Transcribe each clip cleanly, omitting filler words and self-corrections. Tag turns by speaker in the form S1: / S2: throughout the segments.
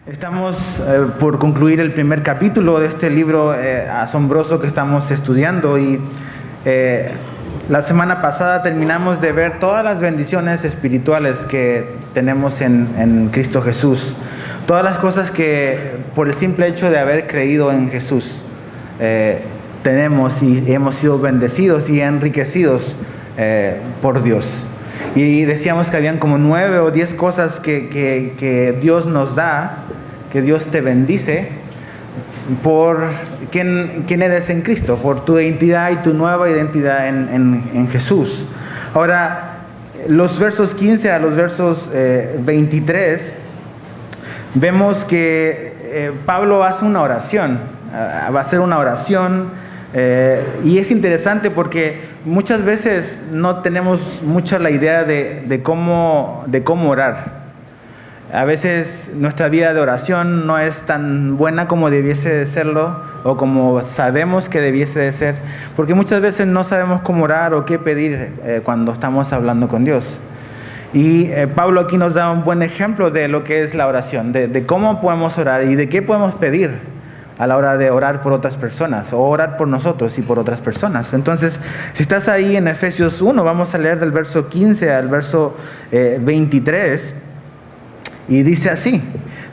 S1: Estamos por concluir el primer capítulo de este libro asombroso que estamos estudiando y la semana pasada terminamos de ver todas las bendiciones espirituales que tenemos en Cristo Jesús. Todas las cosas que por el simple hecho de haber creído en Jesús tenemos y hemos sido bendecidos y enriquecidos por Dios. Y decíamos que habían como 9 o 10 cosas que Dios nos da, que Dios te bendice por quién eres en Cristo, por tu identidad y tu nueva identidad en Jesús. Ahora, los versos 15 a los versos 23, vemos que Pablo hace una oración, va a hacer una oración. Y es interesante porque muchas veces no tenemos mucha la idea de cómo orar. A veces nuestra vida de oración no es tan buena como debiese de serlo o como sabemos que debiese de ser, porque muchas veces no sabemos cómo orar o qué pedir cuando estamos hablando con Dios. Y Pablo aquí nos da un buen ejemplo de lo que es la oración, de cómo podemos orar y de qué podemos pedir a la hora de orar por otras personas o orar por nosotros y por otras personas. Entonces, si estás ahí en Efesios 1, vamos a leer del verso 15 al verso 23, y dice así,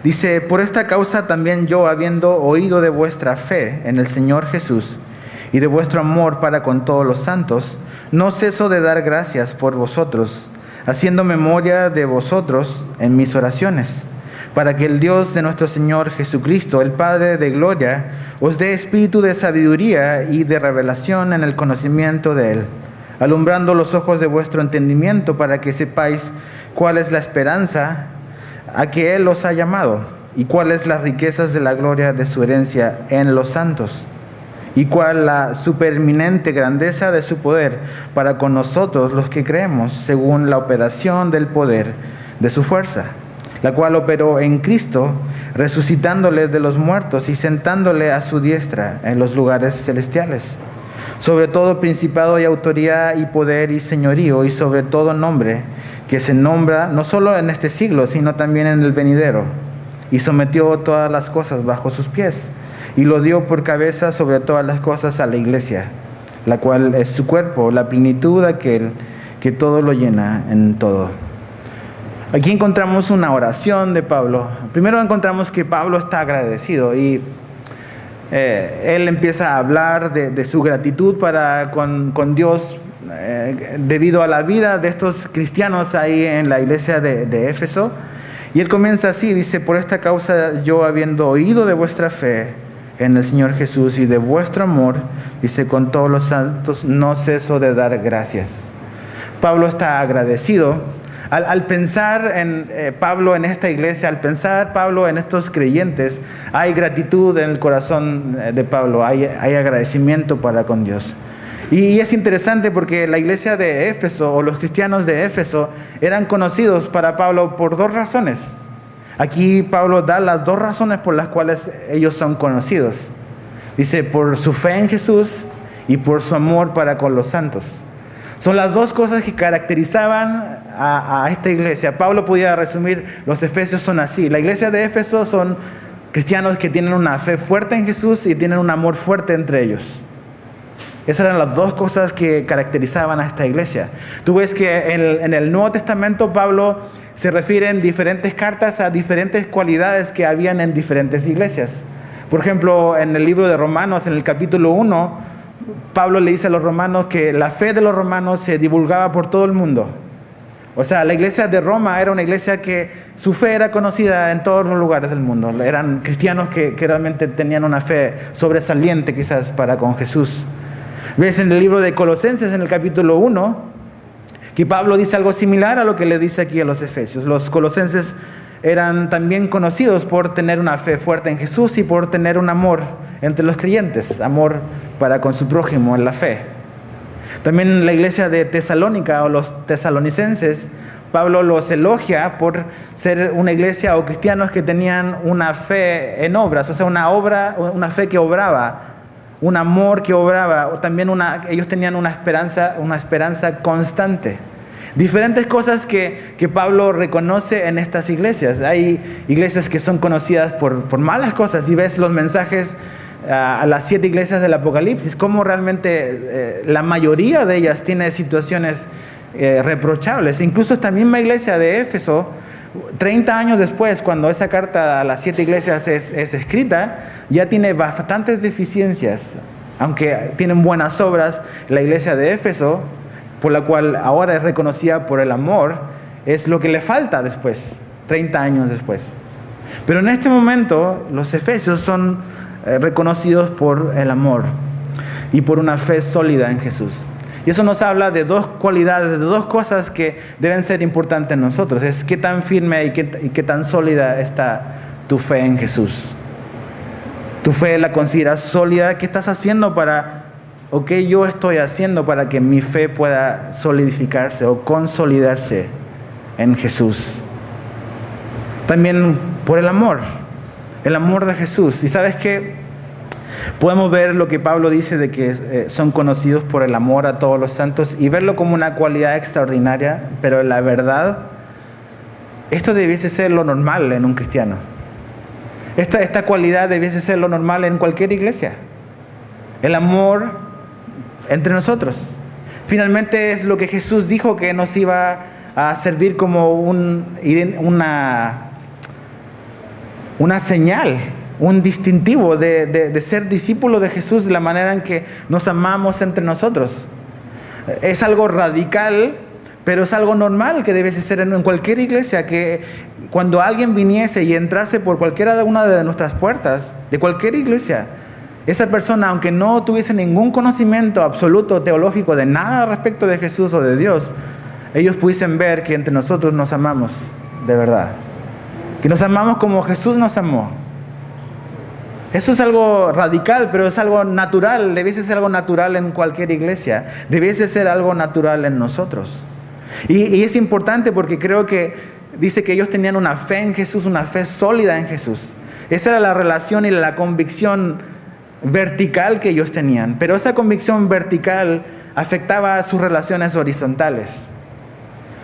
S1: dice: por esta causa también yo, habiendo oído de vuestra fe en el Señor Jesús y de vuestro amor para con todos los santos, no ceso de dar gracias por vosotros, haciendo memoria de vosotros en mis oraciones, para que el Dios de nuestro Señor Jesucristo, el Padre de gloria, os dé espíritu de sabiduría y de revelación en el conocimiento de Él, alumbrando los ojos de vuestro entendimiento, para que sepáis cuál es la esperanza a que Él os ha llamado, y cuáles las riquezas de la gloria de su herencia en los santos, y cuál la supereminente grandeza de su poder para con nosotros los que creemos, según la operación del poder de su fuerza, la cual operó en Cristo, resucitándole de los muertos y sentándole a su diestra en los lugares celestiales, sobre todo principado y autoridad y poder y señorío, y sobre todo nombre que se nombra no solo en este siglo, sino también en el venidero, y sometió todas las cosas bajo sus pies, y lo dio por cabeza sobre todas las cosas a la iglesia, la cual es su cuerpo, la plenitud de aquel que todo lo llena en todo. Aquí encontramos una oración de Pablo. Primero encontramos que Pablo está agradecido y él empieza a hablar de su gratitud con Dios debido a la vida de estos cristianos ahí en la iglesia de Éfeso. Y él comienza así, dice: por esta causa yo, habiendo oído de vuestra fe en el Señor Jesús y de vuestro amor, dice, con todos los santos, no ceso de dar gracias. Pablo está agradecido. Al pensar en Pablo en esta iglesia, al pensar Pablo en estos creyentes, hay gratitud en el corazón de Pablo, hay agradecimiento para con Dios. Y es interesante porque la iglesia de Éfeso, o los cristianos de Éfeso, eran conocidos para Pablo por 2 razones. Aquí Pablo da las 2 razones por las cuales ellos son conocidos. Dice: por su fe en Jesús y por su amor para con los santos. Son las 2 cosas que caracterizaban a esta iglesia. Pablo podía resumir: los efesios son así. La iglesia de Éfeso son cristianos que tienen una fe fuerte en Jesús y tienen un amor fuerte entre ellos. Esas eran las 2 cosas que caracterizaban a esta iglesia. Tú ves que en el Nuevo Testamento Pablo se refiere en diferentes cartas a diferentes cualidades que habían en diferentes iglesias. Por ejemplo, en el libro de Romanos, en el capítulo 1, Pablo le dice a los romanos que la fe de los romanos se divulgaba por todo el mundo. O sea, la iglesia de Roma era una iglesia que su fe era conocida en todos los lugares del mundo. Eran cristianos que realmente tenían una fe sobresaliente quizás para con Jesús. Ves en el libro de Colosenses, en el capítulo 1, que Pablo dice algo similar a lo que le dice aquí a los efesios. Los colosenses eran también conocidos por tener una fe fuerte en Jesús y por tener un amor entre los creyentes, amor para con su prójimo en la fe. También la iglesia de Tesalónica, o los tesalonicenses, Pablo los elogia por ser una iglesia o cristianos que tenían una fe en obras, o sea, una fe que obraba, un amor que obraba, o también ellos tenían una esperanza constante. Diferentes cosas que Pablo reconoce en estas iglesias. Hay iglesias que son conocidas por malas cosas, y ves los mensajes a las 7 iglesias del Apocalipsis, cómo realmente la mayoría de ellas tiene situaciones reprochables. Incluso esta misma iglesia de Éfeso, 30 años después, cuando esa carta a las 7 iglesias es escrita, ya tiene bastantes deficiencias. Aunque tienen buenas obras, la iglesia de Éfeso, por la cual ahora es reconocida por el amor, es lo que le falta después, 30 años después. Pero en este momento los efesios son reconocidos por el amor y por una fe sólida en Jesús. Y eso nos habla de 2 cualidades, de 2 cosas que deben ser importantes en nosotros. Es qué tan firme y qué tan sólida está tu fe en Jesús. ¿Tu fe la consideras sólida? ¿Qué estás haciendo qué yo estoy haciendo para que mi fe pueda solidificarse o consolidarse en Jesús? También por el amor de Jesús. Y sabes que podemos ver lo que Pablo dice de que son conocidos por el amor a todos los santos y verlo como una cualidad extraordinaria, pero la verdad, esto debiese ser lo normal en un cristiano. Esta cualidad debiese ser lo normal en cualquier iglesia. El amor entre nosotros. Finalmente es lo que Jesús dijo que nos iba a servir como una señal, un distintivo de ser discípulos de Jesús, de la manera en que nos amamos entre nosotros. Es algo radical, pero es algo normal que debe ser en cualquier iglesia, que cuando alguien viniese y entrase por cualquiera de una de nuestras puertas, de cualquier iglesia, esa persona, aunque no tuviese ningún conocimiento absoluto teológico de nada respecto de Jesús o de Dios, ellos pudiesen ver que entre nosotros nos amamos de verdad, que nos amamos como Jesús nos amó. Eso es algo radical, pero es algo natural. Debiese ser algo natural en cualquier iglesia. Debiese ser algo natural en nosotros. Y es importante porque creo que dice que ellos tenían una fe en Jesús, una fe sólida en Jesús. Esa era la relación y la convicción vertical que ellos tenían. Pero esa convicción vertical afectaba a sus relaciones horizontales.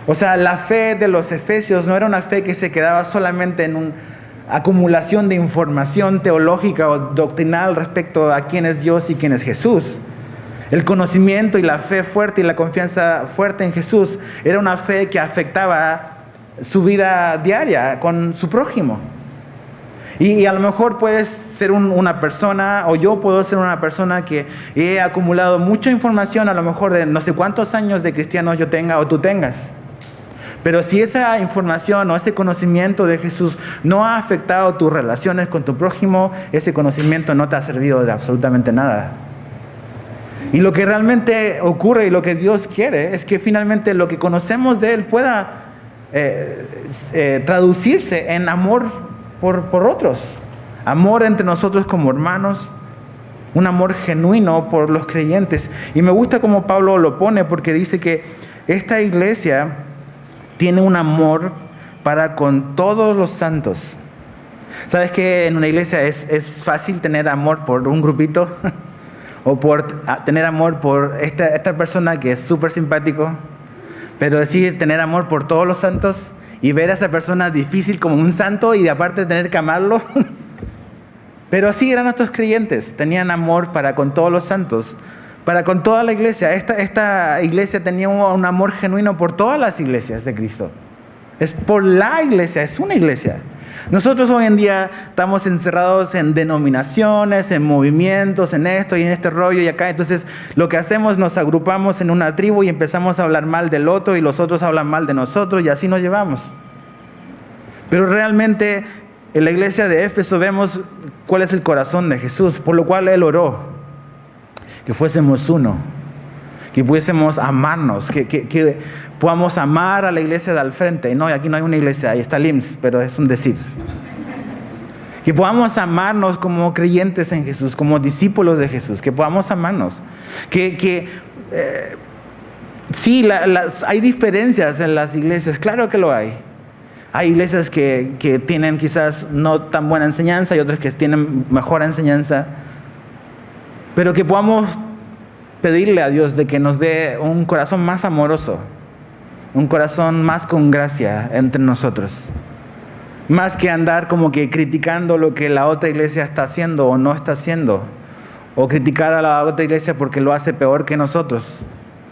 S1: O sea, la fe de los efesios no era una fe que se quedaba solamente en una acumulación de información teológica o doctrinal respecto a quién es Dios y quién es Jesús. El conocimiento y la fe fuerte y la confianza fuerte en Jesús era una fe que afectaba su vida diaria con su prójimo. Y a lo mejor puedes ser una persona, o yo puedo ser una persona que he acumulado mucha información, a lo mejor de no sé cuántos años de cristiano yo tenga o tú tengas. Pero si esa información o ese conocimiento de Jesús no ha afectado tus relaciones con tu prójimo, ese conocimiento no te ha servido de absolutamente nada. Y lo que realmente ocurre y lo que Dios quiere es que finalmente lo que conocemos de Él pueda traducirse en amor por otros. Amor entre nosotros como hermanos. Un amor genuino por los creyentes. Y me gusta cómo Pablo lo pone, porque dice que esta iglesia tiene un amor para con todos los santos. ¿Sabes que en una iglesia es fácil tener amor por un grupito? O por tener amor por esta persona que es súper simpático. Pero tener amor por todos los santos y ver a esa persona difícil como un santo y aparte tener que amarlo. Pero así eran nuestros creyentes. Tenían amor para con todos los santos, para con toda la iglesia. Esta iglesia tenía un amor genuino por todas las iglesias de Cristo. Es por la iglesia, es una iglesia. Nosotros hoy en día estamos encerrados en denominaciones, en movimientos, en esto y en este rollo y acá. Entonces lo que hacemos, nos agrupamos en una tribu y empezamos a hablar mal del otro y los otros hablan mal de nosotros y así nos llevamos. Pero realmente en la iglesia de Éfeso vemos cuál es el corazón de Jesús, por lo cual Él oró que fuésemos uno, que pudiésemos amarnos, que podamos amar a la iglesia de al frente. No, aquí no hay una iglesia, ahí está el IMSS, pero es un decir. Que podamos amarnos como creyentes en Jesús, como discípulos de Jesús, que podamos amarnos. Sí, hay diferencias en las iglesias, claro que lo hay. Hay iglesias que tienen quizás no tan buena enseñanza y otras que tienen mejor enseñanza. Pero que podamos pedirle a Dios de que nos dé un corazón más amoroso, un corazón más con gracia entre nosotros. Más que andar como que criticando lo que la otra iglesia está haciendo o no está haciendo. O criticar a la otra iglesia porque lo hace peor que nosotros.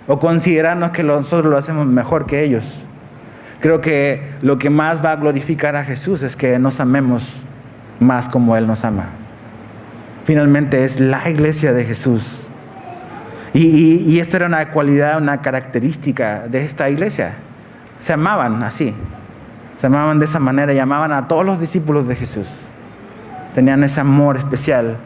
S1: O considerarnos que nosotros lo hacemos mejor que ellos. Creo que lo que más va a glorificar a Jesús es que nos amemos más como Él nos ama. Finalmente es la iglesia de Jesús. Y esto era una cualidad, una característica de esta iglesia. Se amaban así. Se amaban de esa manera y amaban a todos los discípulos de Jesús. Tenían ese amor especial.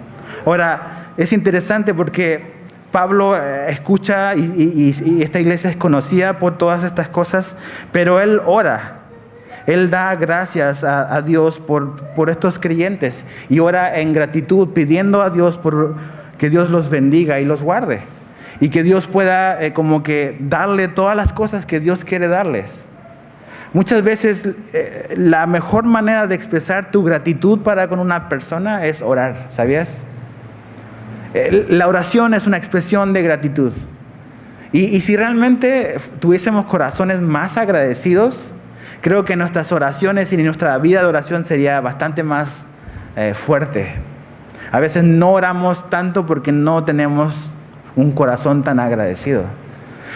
S1: Ahora, es interesante porque Pablo escucha y esta iglesia es conocida por todas estas cosas, pero él ora. Él da gracias a Dios por estos creyentes y ora en gratitud, pidiendo a Dios por que Dios los bendiga y los guarde. Y que Dios pueda como que darle todas las cosas que Dios quiere darles. Muchas veces la mejor manera de expresar tu gratitud para con una persona es orar, ¿sabías? La oración es una expresión de gratitud. Y si realmente tuviésemos corazones más agradecidos, creo que nuestras oraciones y nuestra vida de oración sería bastante más fuerte. A veces no oramos tanto porque no tenemos un corazón tan agradecido.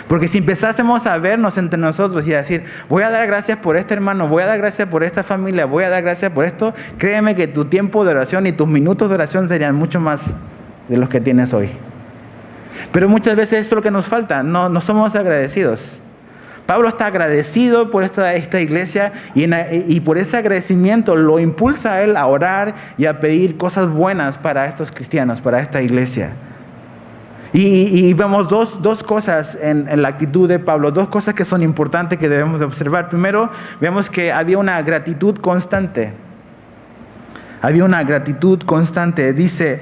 S1: Porque si empezásemos a vernos entre nosotros y a decir, voy a dar gracias por este hermano, voy a dar gracias por esta familia, voy a dar gracias por esto, créeme que tu tiempo de oración y tus minutos de oración serían mucho más de los que tienes hoy. Pero muchas veces eso es lo que nos falta, no somos agradecidos. Pablo está agradecido por esta iglesia y por ese agradecimiento lo impulsa a él a orar y a pedir cosas buenas para estos cristianos, para esta iglesia. Y vemos dos cosas en la actitud de Pablo, dos cosas que son importantes que debemos de observar. Primero, vemos que había una gratitud constante. Había una gratitud constante. Dice,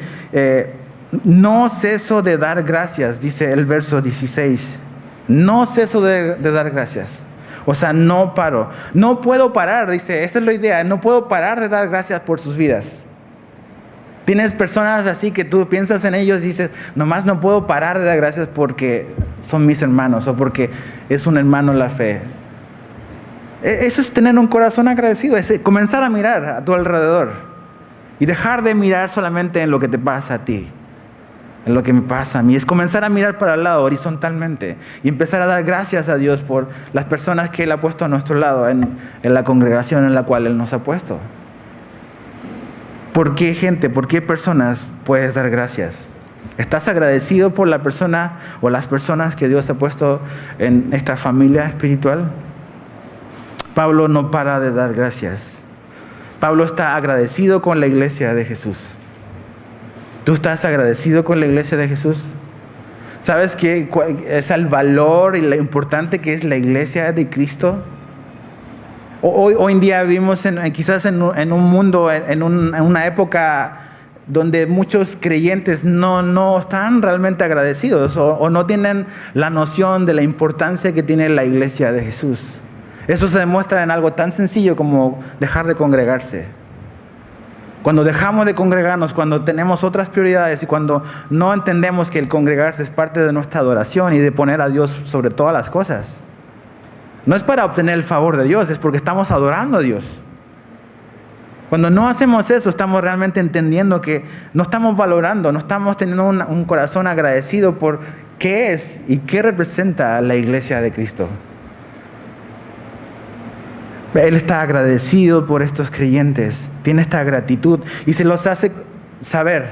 S1: no ceso de dar gracias, dice el verso 16. No ceso de dar gracias. O sea, no paro. No puedo parar, dice, esa es la idea. No puedo parar de dar gracias por sus vidas. Tienes personas así que tú piensas en ellos y dices, nomás no puedo parar de dar gracias porque son mis hermanos o porque es un hermano en la fe. Eso es tener un corazón agradecido, es comenzar a mirar a tu alrededor y dejar de mirar solamente en lo que te pasa a ti, en lo que me pasa a mí. Es comenzar a mirar para el lado horizontalmente y empezar a dar gracias a Dios por las personas que Él ha puesto a nuestro lado en la congregación en la cual Él nos ha puesto. ¿Por qué gente, por qué personas puedes dar gracias? ¿Estás agradecido por la persona o las personas que Dios ha puesto en esta familia espiritual? Pablo no para de dar gracias. Pablo está agradecido con la iglesia de Jesús. ¿Tú estás agradecido con la iglesia de Jesús? ¿Sabes qué es el valor y lo importante que es la iglesia de Cristo? Hoy en día vivimos quizás en un mundo, en una época donde muchos creyentes no están realmente agradecidos o no tienen la noción de la importancia que tiene la iglesia de Jesús. Eso se demuestra en algo tan sencillo como dejar de congregarse. Cuando dejamos de congregarnos, cuando tenemos otras prioridades y cuando no entendemos que el congregarse es parte de nuestra adoración y de poner a Dios sobre todas las cosas. No es para obtener el favor de Dios, es porque estamos adorando a Dios. Cuando no hacemos eso, estamos realmente entendiendo que no estamos valorando, no estamos teniendo un corazón agradecido por qué es y qué representa la iglesia de Cristo. Él está agradecido por estos creyentes, tiene esta gratitud y se los hace saber.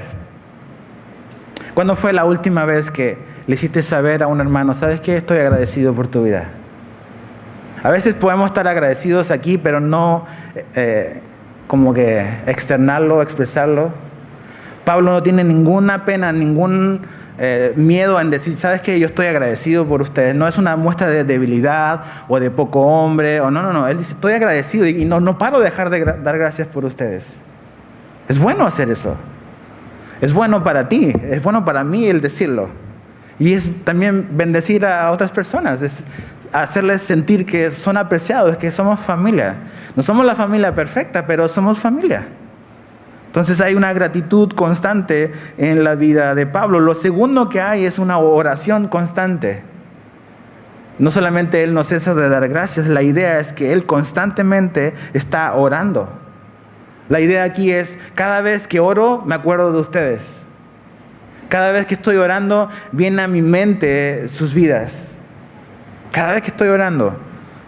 S1: ¿Cuándo fue la última vez que le hiciste saber a un hermano, sabes qué? Estoy agradecido por tu vida? A veces podemos estar agradecidos aquí, pero no como que externarlo, expresarlo. Pablo no tiene ninguna pena, ningún miedo en decir, ¿sabes qué? Yo estoy agradecido por ustedes. No es una muestra de debilidad o de poco hombre. O no. Él dice, estoy agradecido y no paro de dejar de dar gracias por ustedes. Es bueno hacer eso. Es bueno para ti, es bueno para mí el decirlo. Y es también bendecir a otras personas, es hacerles sentir que son apreciados, que somos familia. No somos la familia perfecta, pero somos familia. Entonces hay una gratitud constante en la vida de Pablo. Lo segundo que hay es una oración constante. No solamente Él no cesa de dar gracias, la idea es que Él constantemente está orando. La idea aquí es, cada vez que oro, me acuerdo de ustedes. Cada vez que estoy orando, viene a mi mente sus vidas. Cada vez que estoy orando,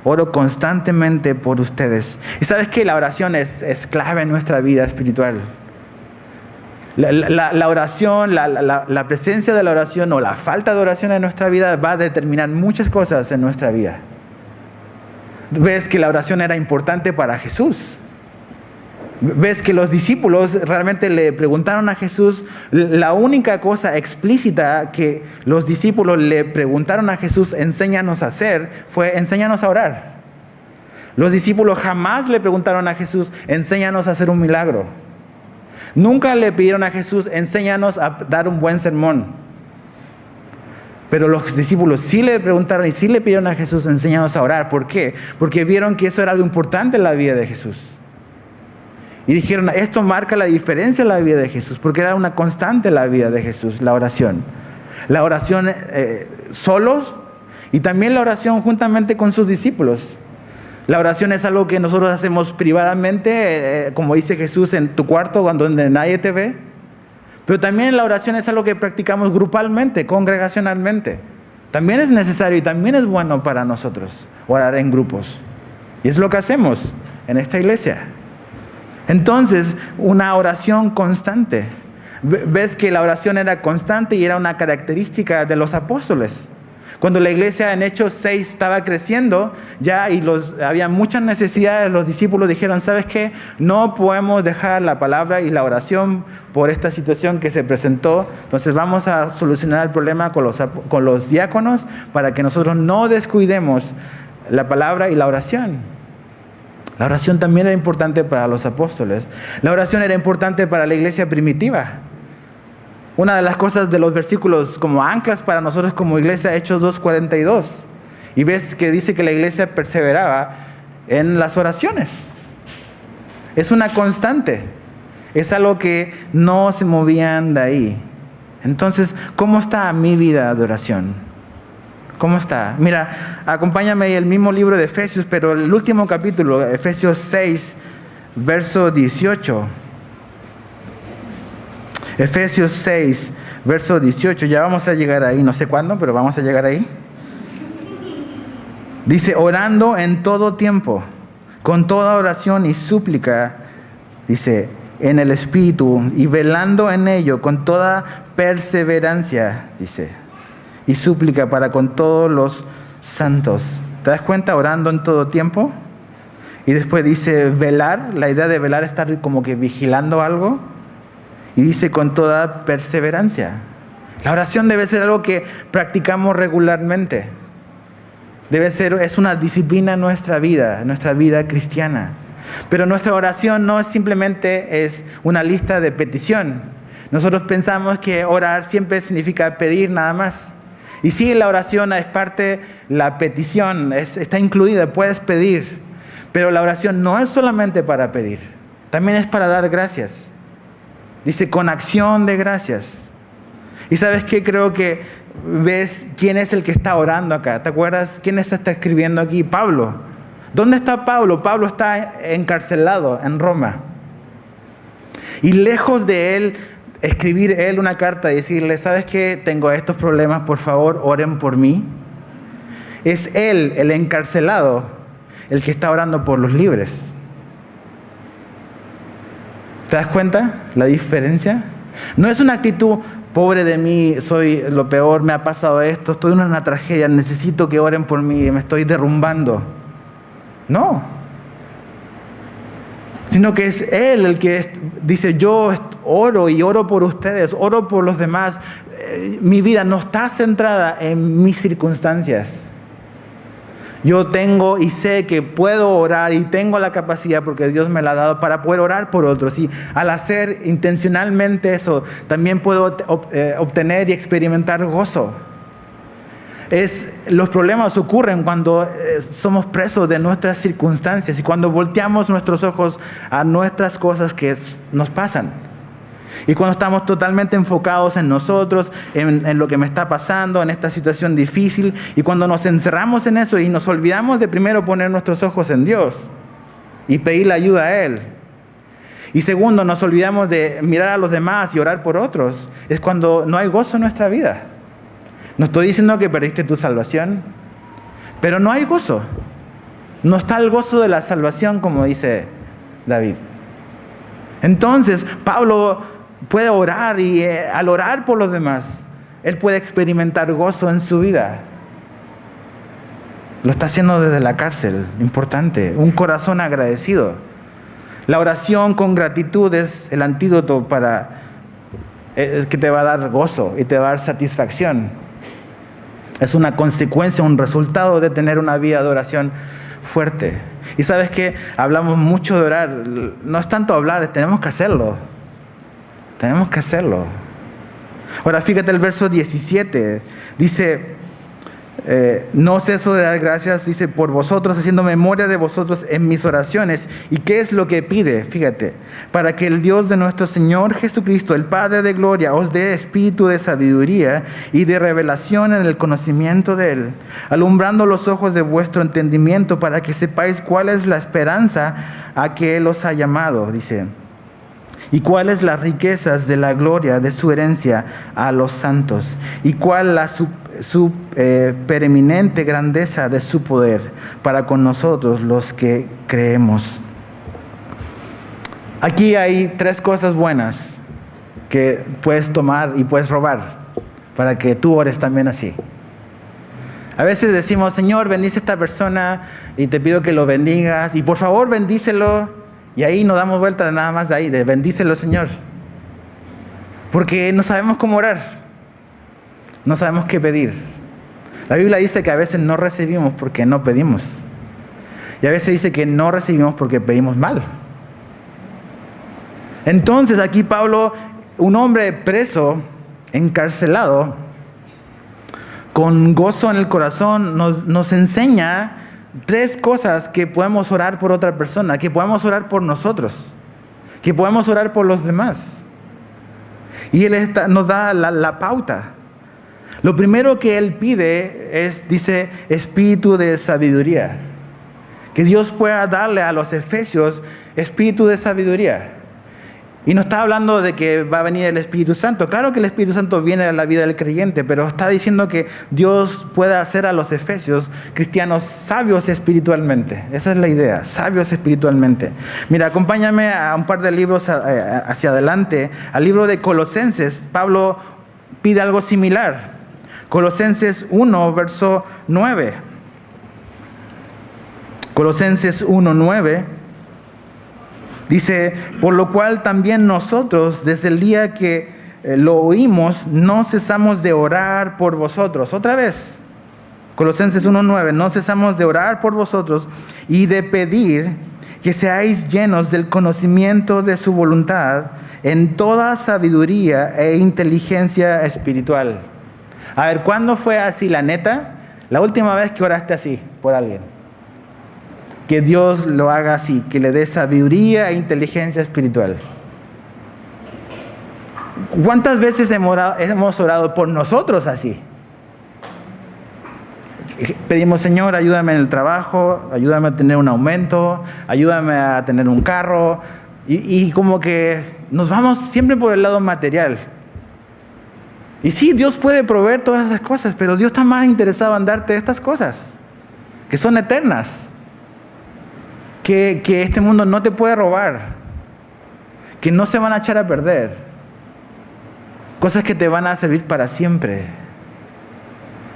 S1: oro constantemente por ustedes. Y sabes que la oración es clave en nuestra vida espiritual. La oración, la presencia de la oración o la falta de oración en nuestra vida va a determinar muchas cosas en nuestra vida. Ves que la oración era importante para Jesús. Ves que los discípulos realmente le preguntaron a Jesús, la única cosa explícita que los discípulos le preguntaron a Jesús, enséñanos a hacer, fue enséñanos a orar. Los discípulos jamás le preguntaron a Jesús, enséñanos a hacer un milagro. Nunca le pidieron a Jesús, enséñanos a dar un buen sermón. Pero los discípulos sí le preguntaron y sí le pidieron a Jesús, enséñanos a orar. ¿Por qué? Porque vieron que eso era algo importante en la vida de Jesús. Y dijeron, esto marca la diferencia en la vida de Jesús, porque era una constante en la vida de Jesús, la oración. La oración solos y también la oración juntamente con sus discípulos. La oración es algo que nosotros hacemos privadamente, como dice Jesús, en tu cuarto, donde nadie te ve. Pero también la oración es algo que practicamos grupalmente, congregacionalmente. También es necesario y también es bueno para nosotros orar en grupos. Y es lo que hacemos en esta iglesia. Entonces, una oración constante. Ves que la oración era constante y era una característica de los apóstoles. Cuando la iglesia en Hechos 6 estaba creciendo ya y había muchas necesidades, los discípulos dijeron, ¿sabes qué? No podemos dejar la palabra y la oración por esta situación que se presentó. Entonces vamos a solucionar el problema con los diáconos para que nosotros no descuidemos la palabra y la oración. La oración también era importante para los apóstoles. La oración era importante para la iglesia primitiva. Una de las cosas de los versículos como anclas para nosotros como iglesia, Hechos 2:42. Y ves que dice que la iglesia perseveraba en las oraciones. Es una constante. Es algo que no se movían de ahí. Entonces, ¿cómo está mi vida de oración? ¿Cómo está? Mira, acompáñame ahí el mismo libro de Efesios, pero el último capítulo, Efesios 6, verso 18. Efesios 6, verso 18. Ya vamos a llegar ahí, no sé cuándo, pero vamos a llegar ahí. Dice, orando en todo tiempo, con toda oración y súplica, dice, en el Espíritu, y velando en ello con toda perseverancia, dice, y súplica para con todos los santos. ¿Te das cuenta? Orando en todo tiempo. Y después dice velar, la idea de velar es estar como que vigilando algo. Y dice con toda perseverancia. La oración debe ser algo que practicamos regularmente. Es una disciplina en nuestra vida cristiana. Pero nuestra oración no es simplemente una lista de petición. Nosotros pensamos que orar siempre significa pedir nada más. Y sí, la oración es parte, la petición está incluida, puedes pedir. Pero la oración no es solamente para pedir, también es para dar gracias. Dice, con acción de gracias. Y ¿sabes qué? Creo que ves quién es el que está orando acá. ¿Te acuerdas quién está escribiendo aquí? Pablo. ¿Dónde está Pablo? Pablo está encarcelado en Roma. Y lejos de él, escribir él una carta y decirle, ¿sabes qué? Tengo estos problemas, por favor, oren por mí. Es él, el encarcelado, el que está orando por los libres. ¿Te das cuenta la diferencia? No es una actitud, pobre de mí, soy lo peor, me ha pasado esto, estoy en una tragedia, necesito que oren por mí, me estoy derrumbando. No. Sino que es Él el que dice, yo oro y oro por ustedes, oro por los demás. Mi vida no está centrada en mis circunstancias. Yo tengo y sé que puedo orar y tengo la capacidad porque Dios me la ha dado para poder orar por otros. Y al hacer intencionalmente eso, también puedo obtener y experimentar gozo. Los problemas ocurren cuando somos presos de nuestras circunstancias y cuando volteamos nuestros ojos a nuestras cosas que nos pasan. Y cuando estamos totalmente enfocados en nosotros, en lo que me está pasando, en esta situación difícil, y cuando nos encerramos en eso y nos olvidamos de primero poner nuestros ojos en Dios y pedirle ayuda a Él. Y segundo, nos olvidamos de mirar a los demás y orar por otros. Es cuando no hay gozo en nuestra vida. No estoy diciendo que perdiste tu salvación, pero no hay gozo. No está el gozo de la salvación, como dice David. Entonces, Pablo puede orar y al orar por los demás, él puede experimentar gozo en su vida. Lo está haciendo desde la cárcel, importante. Un corazón agradecido. La oración con gratitud es el antídoto es que te va a dar gozo y te va a dar satisfacción. Es una consecuencia, un resultado de tener una vida de oración fuerte. Y sabes que hablamos mucho de orar. No es tanto hablar, tenemos que hacerlo. Tenemos que hacerlo. Ahora fíjate el verso 17. Dice, no ceso de dar gracias, dice, por vosotros, haciendo memoria de vosotros en mis oraciones. ¿Y qué es lo que pide? Fíjate, para que el Dios de nuestro Señor Jesucristo, el Padre de gloria, os dé espíritu de sabiduría y de revelación en el conocimiento de Él, alumbrando los ojos de vuestro entendimiento, para que sepáis cuál es la esperanza a que Él os ha llamado, dice, y cuáles las riquezas de la gloria de su herencia a los santos, y cuál la su preeminente grandeza de su poder para con nosotros los que creemos. Aquí hay 3 cosas buenas que puedes tomar y puedes robar para que tú ores también así. A veces decimos, Señor, bendice a esta persona y te pido que lo bendigas y por favor bendícelo, y ahí nos damos vuelta nada más de ahí, de bendícelo, Señor, porque no sabemos cómo orar. No sabemos qué pedir. La Biblia dice que a veces no recibimos porque no pedimos. Y a veces dice que no recibimos porque pedimos mal. Entonces aquí Pablo, un hombre preso, encarcelado, con gozo en el corazón, nos enseña 3 cosas que podemos orar por otra persona, que podemos orar por nosotros, que podemos orar por los demás. Y él nos da la pauta. Lo primero que él pide dice, espíritu de sabiduría. Que Dios pueda darle a los efesios espíritu de sabiduría. Y no está hablando de que va a venir el Espíritu Santo. Claro que el Espíritu Santo viene a la vida del creyente, pero está diciendo que Dios pueda hacer a los efesios cristianos sabios espiritualmente. Esa es la idea, sabios espiritualmente. Mira, acompáñame a un par de libros hacia adelante. Al libro de Colosenses, Pablo pide algo similar. Colosenses 1, verso 9. Colosenses 1, 9. Dice, por lo cual también nosotros, desde el día que lo oímos, no cesamos de orar por vosotros. Otra vez, Colosenses 1, 9. No cesamos de orar por vosotros y de pedir que seáis llenos del conocimiento de su voluntad en toda sabiduría e inteligencia espiritual. A ver, ¿cuándo fue así, la neta? La última vez que oraste así por alguien. Que Dios lo haga así, que le dé sabiduría e inteligencia espiritual. ¿Cuántas veces hemos orado por nosotros así? Pedimos, Señor, ayúdame en el trabajo, ayúdame a tener un aumento, ayúdame a tener un carro. Y como que nos vamos siempre por el lado material. Y sí, Dios puede proveer todas esas cosas, pero Dios está más interesado en darte estas cosas, que son eternas, que este mundo no te puede robar, que no se van a echar a perder, cosas que te van a servir para siempre.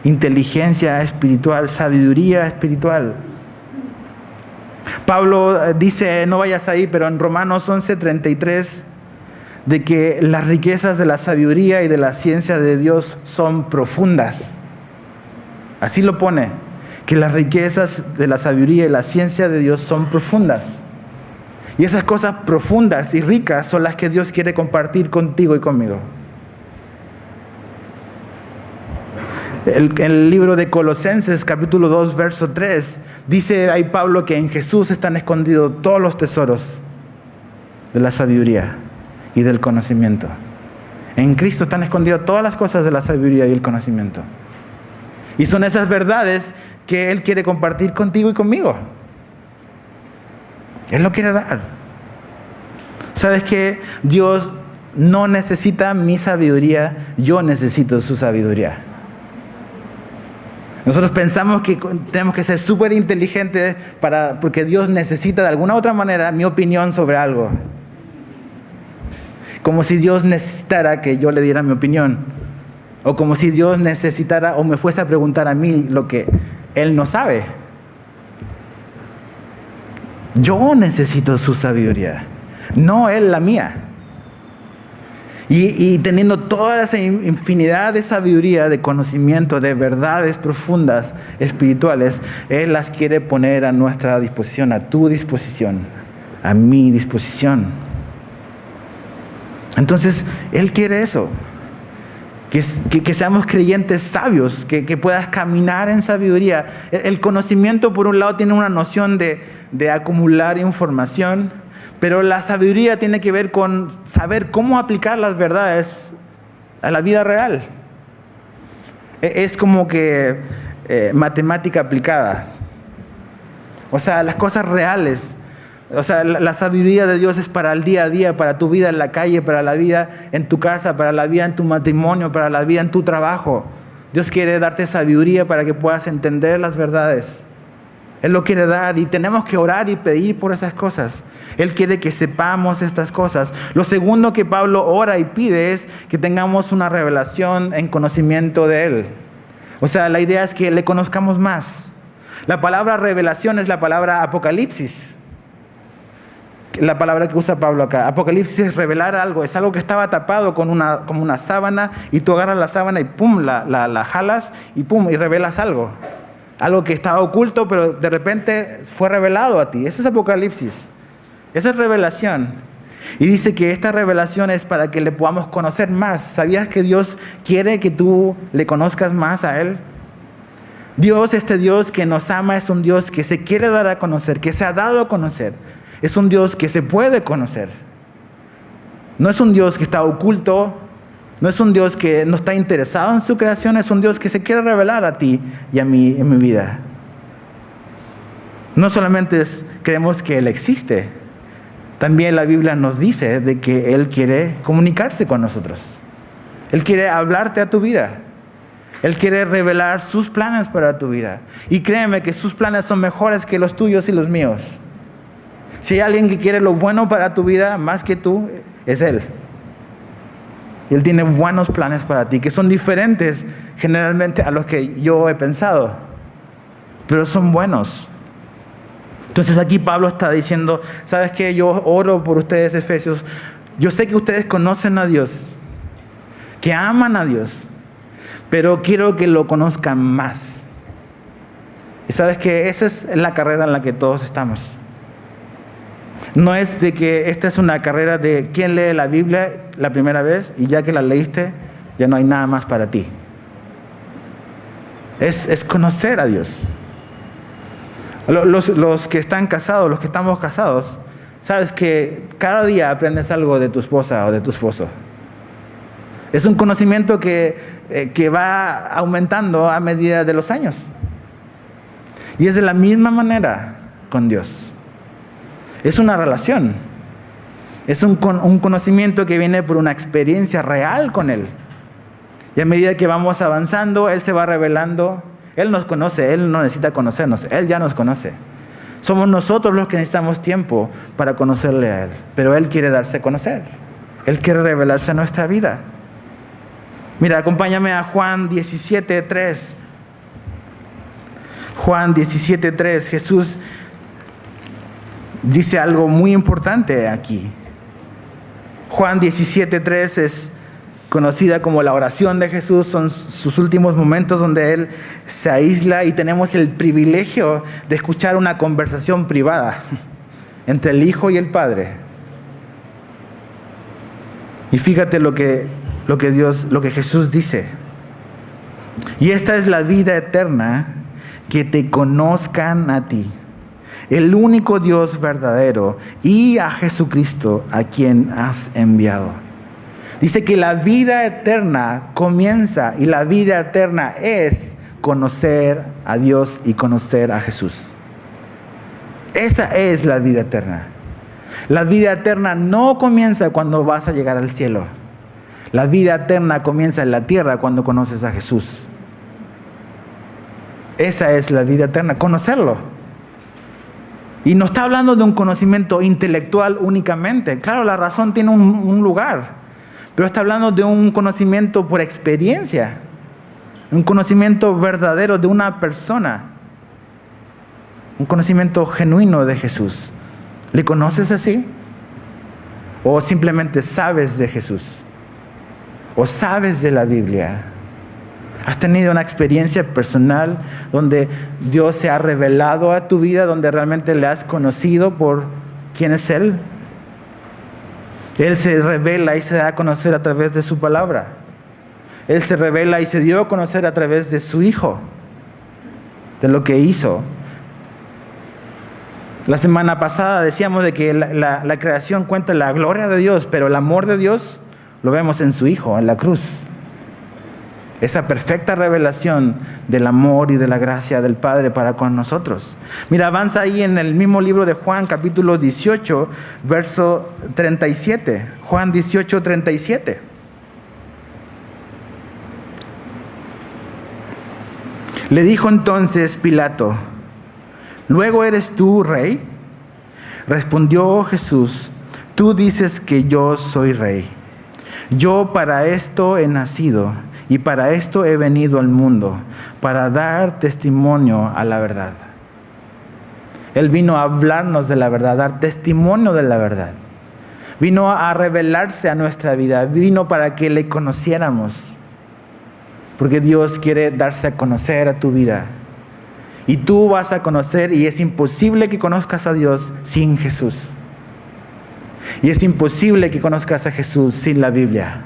S1: Inteligencia espiritual, sabiduría espiritual. Pablo dice, no vayas ahí, pero en Romanos 11:33, de que las riquezas de la sabiduría y de la ciencia de Dios son profundas. Así lo pone, que las riquezas de la sabiduría y la ciencia de Dios son profundas. Y esas cosas profundas y ricas son las que Dios quiere compartir contigo y conmigo. El libro de Colosenses, capítulo 2, verso 3, dice ahí Pablo que en Jesús están escondidos todos los tesoros de la sabiduría y del conocimiento. En Cristo están escondidas todas las cosas de la sabiduría y el conocimiento. Y son esas verdades que Él quiere compartir contigo y conmigo. Él lo quiere dar. ¿Sabes qué? Dios no necesita mi sabiduría, yo necesito su sabiduría. Nosotros pensamos que tenemos que ser súper inteligentes porque Dios necesita de alguna u otra manera mi opinión sobre algo. Como si Dios necesitara que yo le diera mi opinión. O como si Dios necesitara o me fuese a preguntar a mí lo que Él no sabe. Yo necesito su sabiduría, no Él la mía. Y teniendo toda esa infinidad de sabiduría, de conocimiento, de verdades profundas, espirituales, Él las quiere poner a nuestra disposición, a tu disposición, a mi disposición. Entonces, Él quiere eso. Que seamos creyentes sabios, que puedas caminar en sabiduría. El conocimiento, por un lado, tiene una noción de acumular información, pero la sabiduría tiene que ver con saber cómo aplicar las verdades a la vida real. Es como que matemática aplicada. O sea, las cosas reales. O sea, la sabiduría de Dios es para el día a día, para tu vida en la calle, para la vida en tu casa, para la vida en tu matrimonio, para la vida en tu trabajo. Dios quiere darte sabiduría para que puedas entender las verdades. Él lo quiere dar y tenemos que orar y pedir por esas cosas. Él quiere que sepamos estas cosas. Lo segundo que Pablo ora y pide es que tengamos una revelación en conocimiento de Él. O sea, la idea es que le conozcamos más. La palabra revelación es la palabra apocalipsis. La palabra que usa Pablo acá. Apocalipsis es revelar algo. Es algo que estaba tapado como una sábana y tú agarras la sábana y pum, la jalas y pum, y revelas algo. Algo que estaba oculto pero de repente fue revelado a ti. Eso es Apocalipsis. Esa es revelación. Y dice que esta revelación es para que le podamos conocer más. ¿Sabías que Dios quiere que tú le conozcas más a Él? Dios, este Dios que nos ama, es un Dios que se quiere dar a conocer, que se ha dado a conocer. Es un Dios que se puede conocer. No es un Dios que está oculto. No es un Dios que no está interesado en su creación. Es un Dios que se quiere revelar a ti y a mí en mi vida. No solamente creemos que Él existe. También la Biblia nos dice de que Él quiere comunicarse con nosotros. Él quiere hablarte a tu vida. Él quiere revelar sus planes para tu vida. Y créeme que sus planes son mejores que los tuyos y los míos. Si hay alguien que quiere lo bueno para tu vida más que tú, es Él. Él tiene buenos planes para ti, que son diferentes generalmente a los que yo he pensado, pero son buenos. Entonces aquí Pablo está diciendo, ¿sabes qué? Yo oro por ustedes, Efesios. Yo sé que ustedes conocen a Dios, que aman a Dios, pero quiero que lo conozcan más. Y sabes que esa es la carrera en la que todos estamos. No es de que esta es una carrera de quién lee la Biblia la primera vez y ya que la leíste, ya no hay nada más para ti. Es conocer a Dios. Los que están casados, los que estamos casados, sabes que cada día aprendes algo de tu esposa o de tu esposo. Es un conocimiento que va aumentando a medida de los años. Y es de la misma manera con Dios. Es una relación. Es un conocimiento que viene por una experiencia real con Él. Y a medida que vamos avanzando, Él se va revelando. Él nos conoce, Él no necesita conocernos, Él ya nos conoce. Somos nosotros los que necesitamos tiempo para conocerle a Él. Pero Él quiere darse a conocer. Él quiere revelarse a nuestra vida. Mira, acompáñame a Juan 17:3. Juan 17:3. Jesús dice algo muy importante aquí. Juan 17:3 es conocida como la oración de Jesús. Son sus últimos momentos donde Él se aísla y tenemos el privilegio de escuchar una conversación privada entre el Hijo y el Padre. Y fíjate lo que Jesús dice. Y esta es la vida eterna, que te conozcan a ti, el único Dios verdadero, y a Jesucristo, a quien has enviado. Dice que la vida eterna comienza, y la vida eterna es conocer a Dios y conocer a Jesús. Esa es la vida eterna. La vida eterna no comienza cuando vas a llegar al cielo. La vida eterna comienza en la tierra cuando conoces a Jesús. Esa es la vida eterna, conocerlo. Y no está hablando de un conocimiento intelectual únicamente. Claro, la razón tiene un lugar, pero está hablando de un conocimiento por experiencia, un conocimiento verdadero de una persona, un conocimiento genuino de Jesús. ¿Le conoces así? ¿O simplemente sabes de Jesús? ¿O sabes de la Biblia? ¿Has tenido una experiencia personal donde Dios se ha revelado a tu vida, donde realmente le has conocido por quién es Él? Él se revela y se da a conocer a través de su palabra. Él se revela y se dio a conocer a través de su Hijo, de lo que hizo. La semana pasada decíamos de que la creación cuenta la gloria de Dios, pero el amor de Dios lo vemos en su Hijo, en la cruz. Esa perfecta revelación del amor y de la gracia del Padre para con nosotros. Mira, avanza ahí en el mismo libro de Juan, capítulo 18, verso 37. Juan 18, 37. Le dijo entonces Pilato: ¿luego eres tú rey? Respondió Jesús: tú dices que yo soy rey. Yo para esto he nacido y para esto he venido al mundo, para dar testimonio a la verdad. Él vino a hablarnos de la verdad, a dar testimonio de la verdad. Vino a revelarse a nuestra vida, vino para que le conociéramos. Porque Dios quiere darse a conocer a tu vida. Y tú vas a conocer, y es imposible que conozcas a Dios sin Jesús. Y es imposible que conozcas a Jesús sin la Biblia.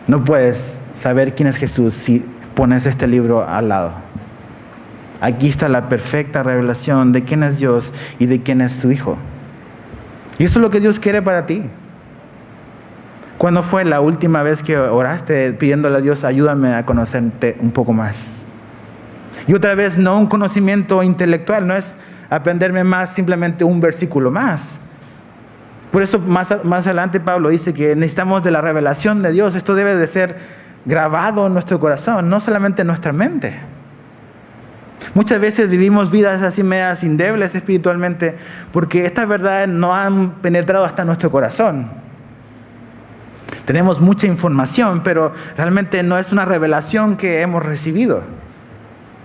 S1: No puedes saber quién es Jesús si pones este libro al lado. Aquí está la perfecta revelación de quién es Dios y de quién es su Hijo. Y eso es lo que Dios quiere para ti. ¿Cuándo fue la última vez que oraste pidiéndole a Dios, ayúdame a conocerte un poco más? Y otra vez, no un conocimiento intelectual, no es aprenderme más simplemente un versículo más. Por eso más adelante Pablo dice que necesitamos de la revelación de Dios. Esto debe de ser grabado en nuestro corazón, no solamente en nuestra mente. Muchas veces vivimos vidas así medias endebles espiritualmente porque estas verdades no han penetrado hasta nuestro corazón. Tenemos mucha información, pero realmente no es una revelación que hemos recibido.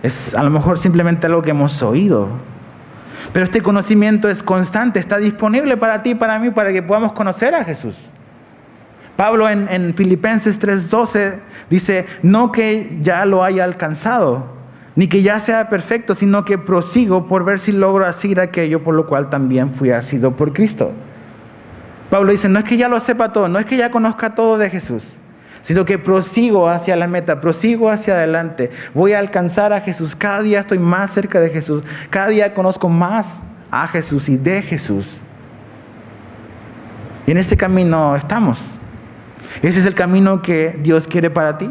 S1: Es a lo mejor simplemente algo que hemos oído. Pero este conocimiento es constante, está disponible para ti y para mí, para que podamos conocer a Jesús. Pablo en Filipenses 3:12 dice: no que ya lo haya alcanzado, ni que ya sea perfecto, sino que prosigo por ver si logro asir aquello por lo cual también fui asido por Cristo. Pablo dice: no es que ya lo sepa todo, no es que ya conozca todo de Jesús, sino que prosigo hacia la meta, prosigo hacia adelante. Voy a alcanzar a Jesús. Cada día estoy más cerca de Jesús. Cada día conozco más a Jesús y de Jesús. Y en ese camino estamos. Ese es el camino que Dios quiere para ti.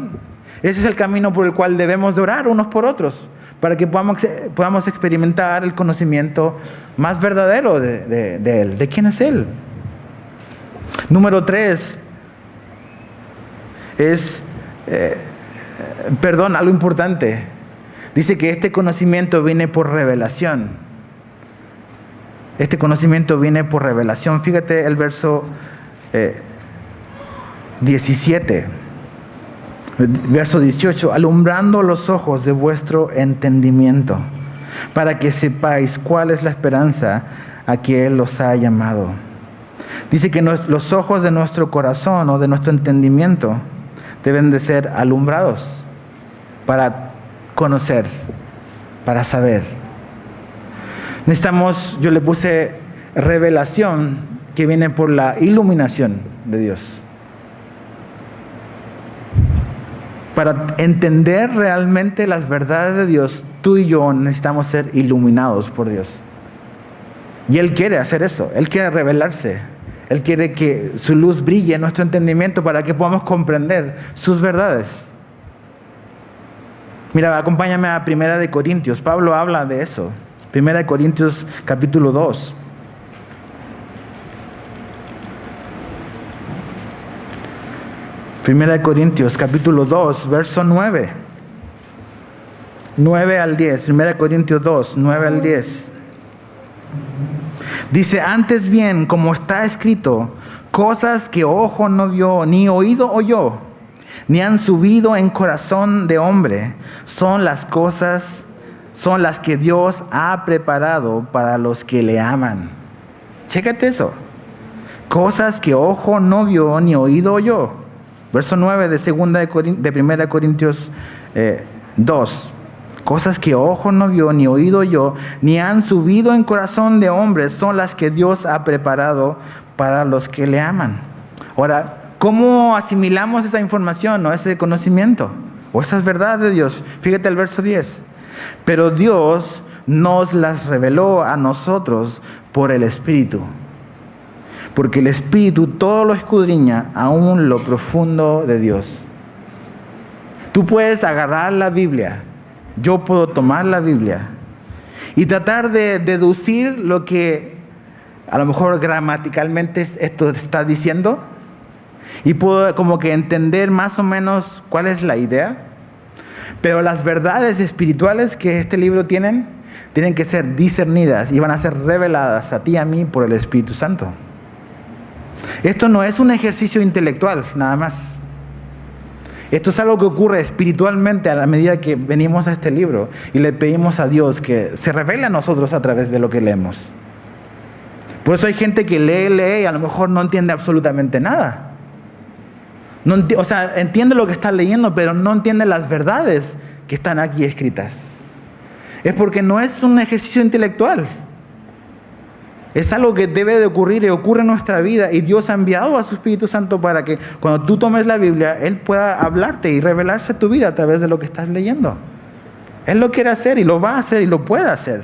S1: Ese es el camino por el cual debemos de orar unos por otros, para que podamos experimentar el conocimiento más verdadero de Él, de quién es Él. Número 3 es, algo importante. Dice que este conocimiento viene por revelación. Este conocimiento viene por revelación. Fíjate el verso 17. Verso 18. Alumbrando los ojos de vuestro entendimiento, para que sepáis cuál es la esperanza a que Él os ha llamado. Dice que los ojos de nuestro corazón o de nuestro entendimiento deben de ser alumbrados para conocer, para saber. Necesitamos, yo le puse revelación, que viene por la iluminación de Dios. Para entender realmente las verdades de Dios, tú y yo necesitamos ser iluminados por Dios. Y Él quiere hacer eso, Él quiere revelarse. Él quiere que su luz brille en nuestro entendimiento para que podamos comprender sus verdades. Mira, acompáñame a 1 Corintios. Pablo habla de eso. 1 Corintios capítulo 2. Primera de Corintios capítulo 2, verso 9. 9 al 10. 1 Corintios 2, 9 al 10. Dice, antes bien, como está escrito, cosas que ojo no vio, ni oído oyó, ni han subido en corazón de hombre, son las que Dios ha preparado para los que le aman. Chécate eso. Cosas que ojo no vio, ni oído oyó. Verso 9 de 1 Corintios 2. Cosas que ojo no vio, ni oído oyó, ni han subido en corazón de hombres, son las que Dios ha preparado para los que le aman. Ahora, ¿cómo asimilamos esa información o ese conocimiento o esas verdades de Dios? Fíjate el verso 10. Pero Dios nos las reveló a nosotros por el Espíritu. Porque el Espíritu todo lo escudriña, aún lo profundo de Dios. Tú puedes agarrar la Biblia. Yo puedo tomar la Biblia y tratar de deducir lo que a lo mejor gramaticalmente esto está diciendo y puedo como que entender más o menos cuál es la idea, pero las verdades espirituales que este libro tienen que ser discernidas y van a ser reveladas a ti y a mí por el Espíritu Santo. Esto no es un ejercicio intelectual nada más. Esto es algo que ocurre espiritualmente a la medida que venimos a este libro y le pedimos a Dios que se revele a nosotros a través de lo que leemos. Por eso hay gente que lee y a lo mejor no entiende absolutamente nada. Entiende lo que está leyendo, pero no entiende las verdades que están aquí escritas. Es porque no es un ejercicio intelectual. Es algo que debe de ocurrir y ocurre en nuestra vida, y Dios ha enviado a su Espíritu Santo para que cuando tú tomes la Biblia, Él pueda hablarte y revelarse a tu vida a través de lo que estás leyendo. Él lo quiere hacer y lo va a hacer y lo puede hacer.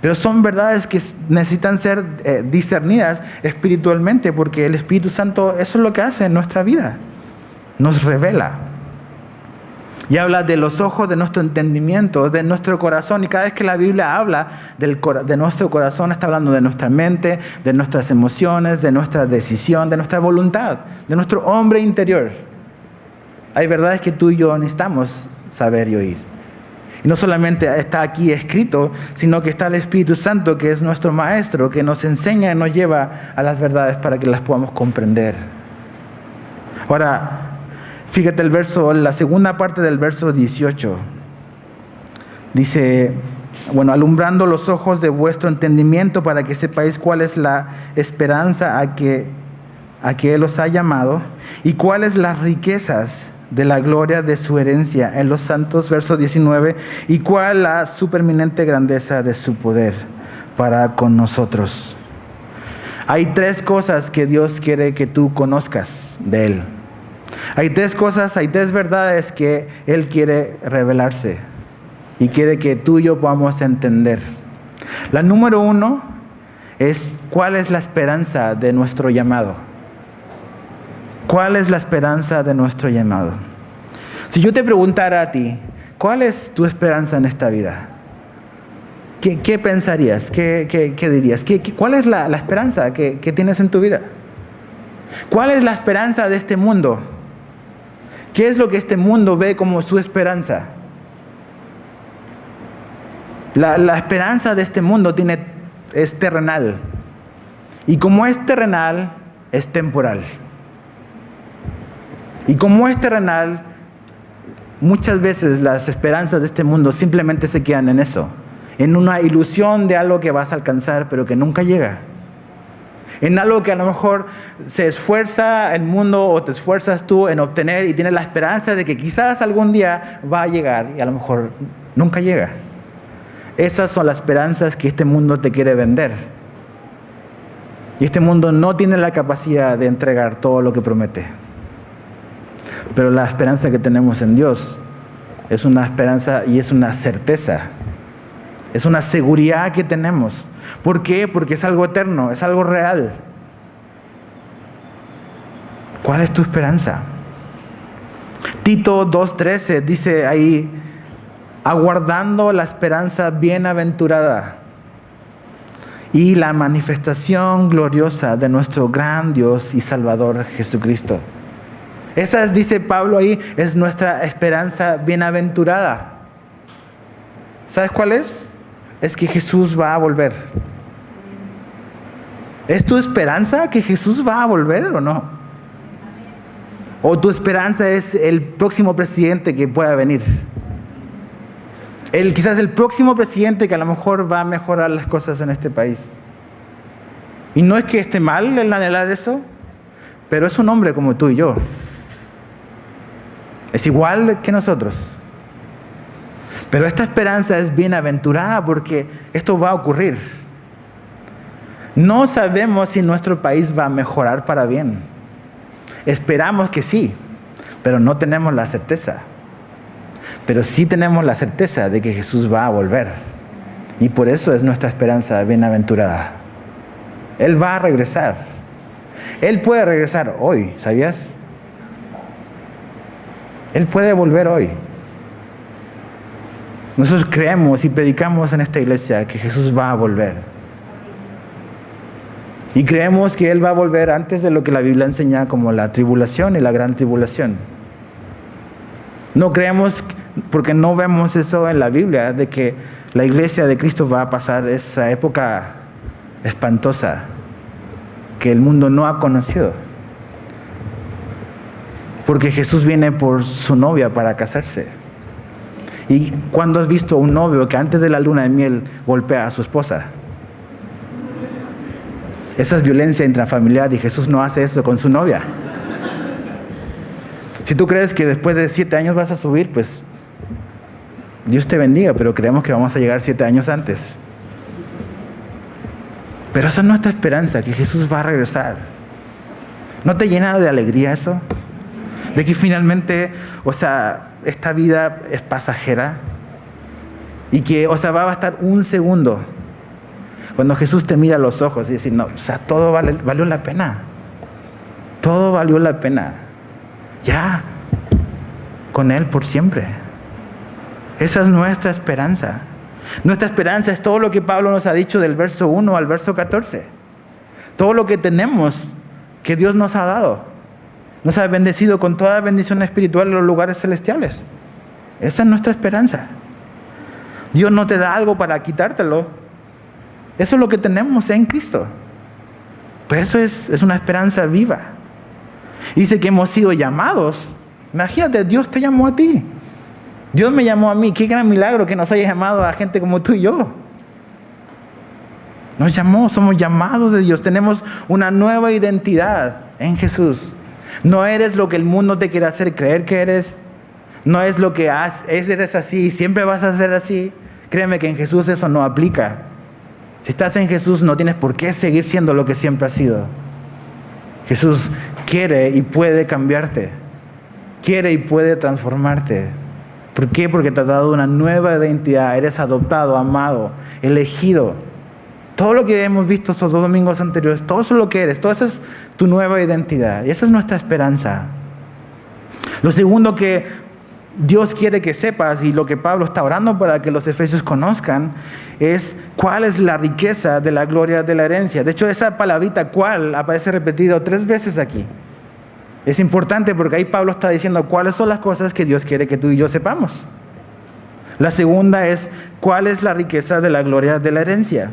S1: Pero son verdades que necesitan ser discernidas espiritualmente, porque el Espíritu Santo eso es lo que hace en nuestra vida. Nos revela. Y habla de los ojos de nuestro entendimiento, de nuestro corazón. Y cada vez que la Biblia habla de nuestro corazón, está hablando de nuestra mente, de nuestras emociones, de nuestra decisión, de nuestra voluntad, de nuestro hombre interior. Hay verdades que tú y yo necesitamos saber y oír. Y no solamente está aquí escrito, sino que está el Espíritu Santo, que es nuestro Maestro, que nos enseña y nos lleva a las verdades para que las podamos comprender. Ahora, fíjate la segunda parte del verso 18. Dice, alumbrando los ojos de vuestro entendimiento para que sepáis cuál es la esperanza a que Él os ha llamado y cuáles las riquezas de la gloria de su herencia en los santos, verso 19, y cuál la supereminente grandeza de su poder para con nosotros. Hay 3 cosas que Dios quiere que tú conozcas de Él. Hay 3 cosas, hay 3 verdades que Él quiere revelarse y quiere que tú y yo podamos entender. La número 1 es cuál es la esperanza de nuestro llamado. ¿Cuál es la esperanza de nuestro llamado? Si yo te preguntara a ti, ¿cuál es tu esperanza en esta vida? ¿Qué pensarías? ¿Qué dirías? ¿Cuál es la esperanza que tienes en tu vida? ¿Cuál es la esperanza de este mundo? ¿Qué es lo que este mundo ve como su esperanza? La esperanza de este mundo es terrenal. Y como es terrenal, es temporal. Y como es terrenal, muchas veces las esperanzas de este mundo simplemente se quedan en eso. En una ilusión de algo que vas a alcanzar, pero que nunca llega. En algo que a lo mejor se esfuerza el mundo o te esfuerzas tú en obtener y tienes la esperanza de que quizás algún día va a llegar y a lo mejor nunca llega. Esas son las esperanzas que este mundo te quiere vender. Y este mundo no tiene la capacidad de entregar todo lo que promete. Pero la esperanza que tenemos en Dios es una esperanza y es una certeza. Es una seguridad que tenemos. ¿Por qué? Porque es algo eterno, es algo real. ¿Cuál es tu esperanza? Tito 2:13 dice ahí, aguardando la esperanza bienaventurada y la manifestación gloriosa de nuestro gran Dios y Salvador Jesucristo. Esa es, dice Pablo ahí, es nuestra esperanza bienaventurada. ¿Sabes cuál es? Es que Jesús va a volver. ¿Es tu esperanza que Jesús va a volver o no? ¿O tu esperanza es el próximo presidente que pueda venir? Quizás el próximo presidente que a lo mejor va a mejorar las cosas en este país. Y no es que esté mal el anhelar eso, pero es un hombre como tú y yo. Es igual que nosotros. Pero esta esperanza es bienaventurada porque esto va a ocurrir. No sabemos si nuestro país va a mejorar para bien. Esperamos que sí, pero no tenemos la certeza. Pero sí tenemos la certeza de que Jesús va a volver. Y por eso es nuestra esperanza bienaventurada. Él va a regresar. Él puede regresar hoy, ¿sabías? Él puede volver hoy. Nosotros creemos y predicamos en esta iglesia que Jesús va a volver. Y creemos que Él va a volver antes de lo que la Biblia enseña como la tribulación y la gran tribulación. No creemos, porque no vemos eso en la Biblia, de que la iglesia de Cristo va a pasar esa época espantosa que el mundo no ha conocido. Porque Jesús viene por su novia para casarse. ¿Y cuándo has visto un novio que antes de la luna de miel golpea a su esposa? Esa es violencia intrafamiliar y Jesús no hace eso con su novia. Si tú crees que después de 7 años vas a subir, pues Dios te bendiga, pero creemos que vamos a llegar 7 años antes. Pero esa es nuestra esperanza, que Jesús va a regresar. ¿No te llena de alegría eso? De que finalmente, esta vida es pasajera y que, va a bastar un segundo cuando Jesús te mira a los ojos y dice, no, todo valió la pena. Todo valió la pena. Ya, con Él por siempre. Esa es nuestra esperanza. Nuestra esperanza es todo lo que Pablo nos ha dicho del verso 1 al verso 14. Todo lo que tenemos que Dios nos ha dado. Nos ha bendecido con toda bendición espiritual en los lugares celestiales. Esa es nuestra esperanza. Dios no te da algo para quitártelo. Eso es lo que tenemos en Cristo. Pero eso es una esperanza viva. Dice que hemos sido llamados. Imagínate, Dios te llamó a ti. Dios me llamó a mí. Qué gran milagro que nos haya llamado a gente como tú y yo. Nos llamó, somos llamados de Dios. Tenemos una nueva identidad en Jesús. No eres lo que el mundo te quiere hacer creer que eres. No es lo que eres así y siempre vas a ser así. Créeme que en Jesús eso no aplica. Si estás en Jesús no tienes por qué seguir siendo lo que siempre has sido. Jesús quiere y puede cambiarte. Quiere y puede transformarte. ¿Por qué? Porque te ha dado una nueva identidad. Eres adoptado, amado, elegido. Todo lo que hemos visto estos 2 domingos anteriores, todo eso es lo que eres. Toda esa es tu nueva identidad. Y esa es nuestra esperanza. Lo segundo que Dios quiere que sepas, y lo que Pablo está orando para que los efesios conozcan, es cuál es la riqueza de la gloria de la herencia. De hecho, esa palabrita cuál aparece repetido 3 veces aquí. Es importante porque ahí Pablo está diciendo cuáles son las cosas que Dios quiere que tú y yo sepamos. La segunda es cuál es la riqueza de la gloria de la herencia.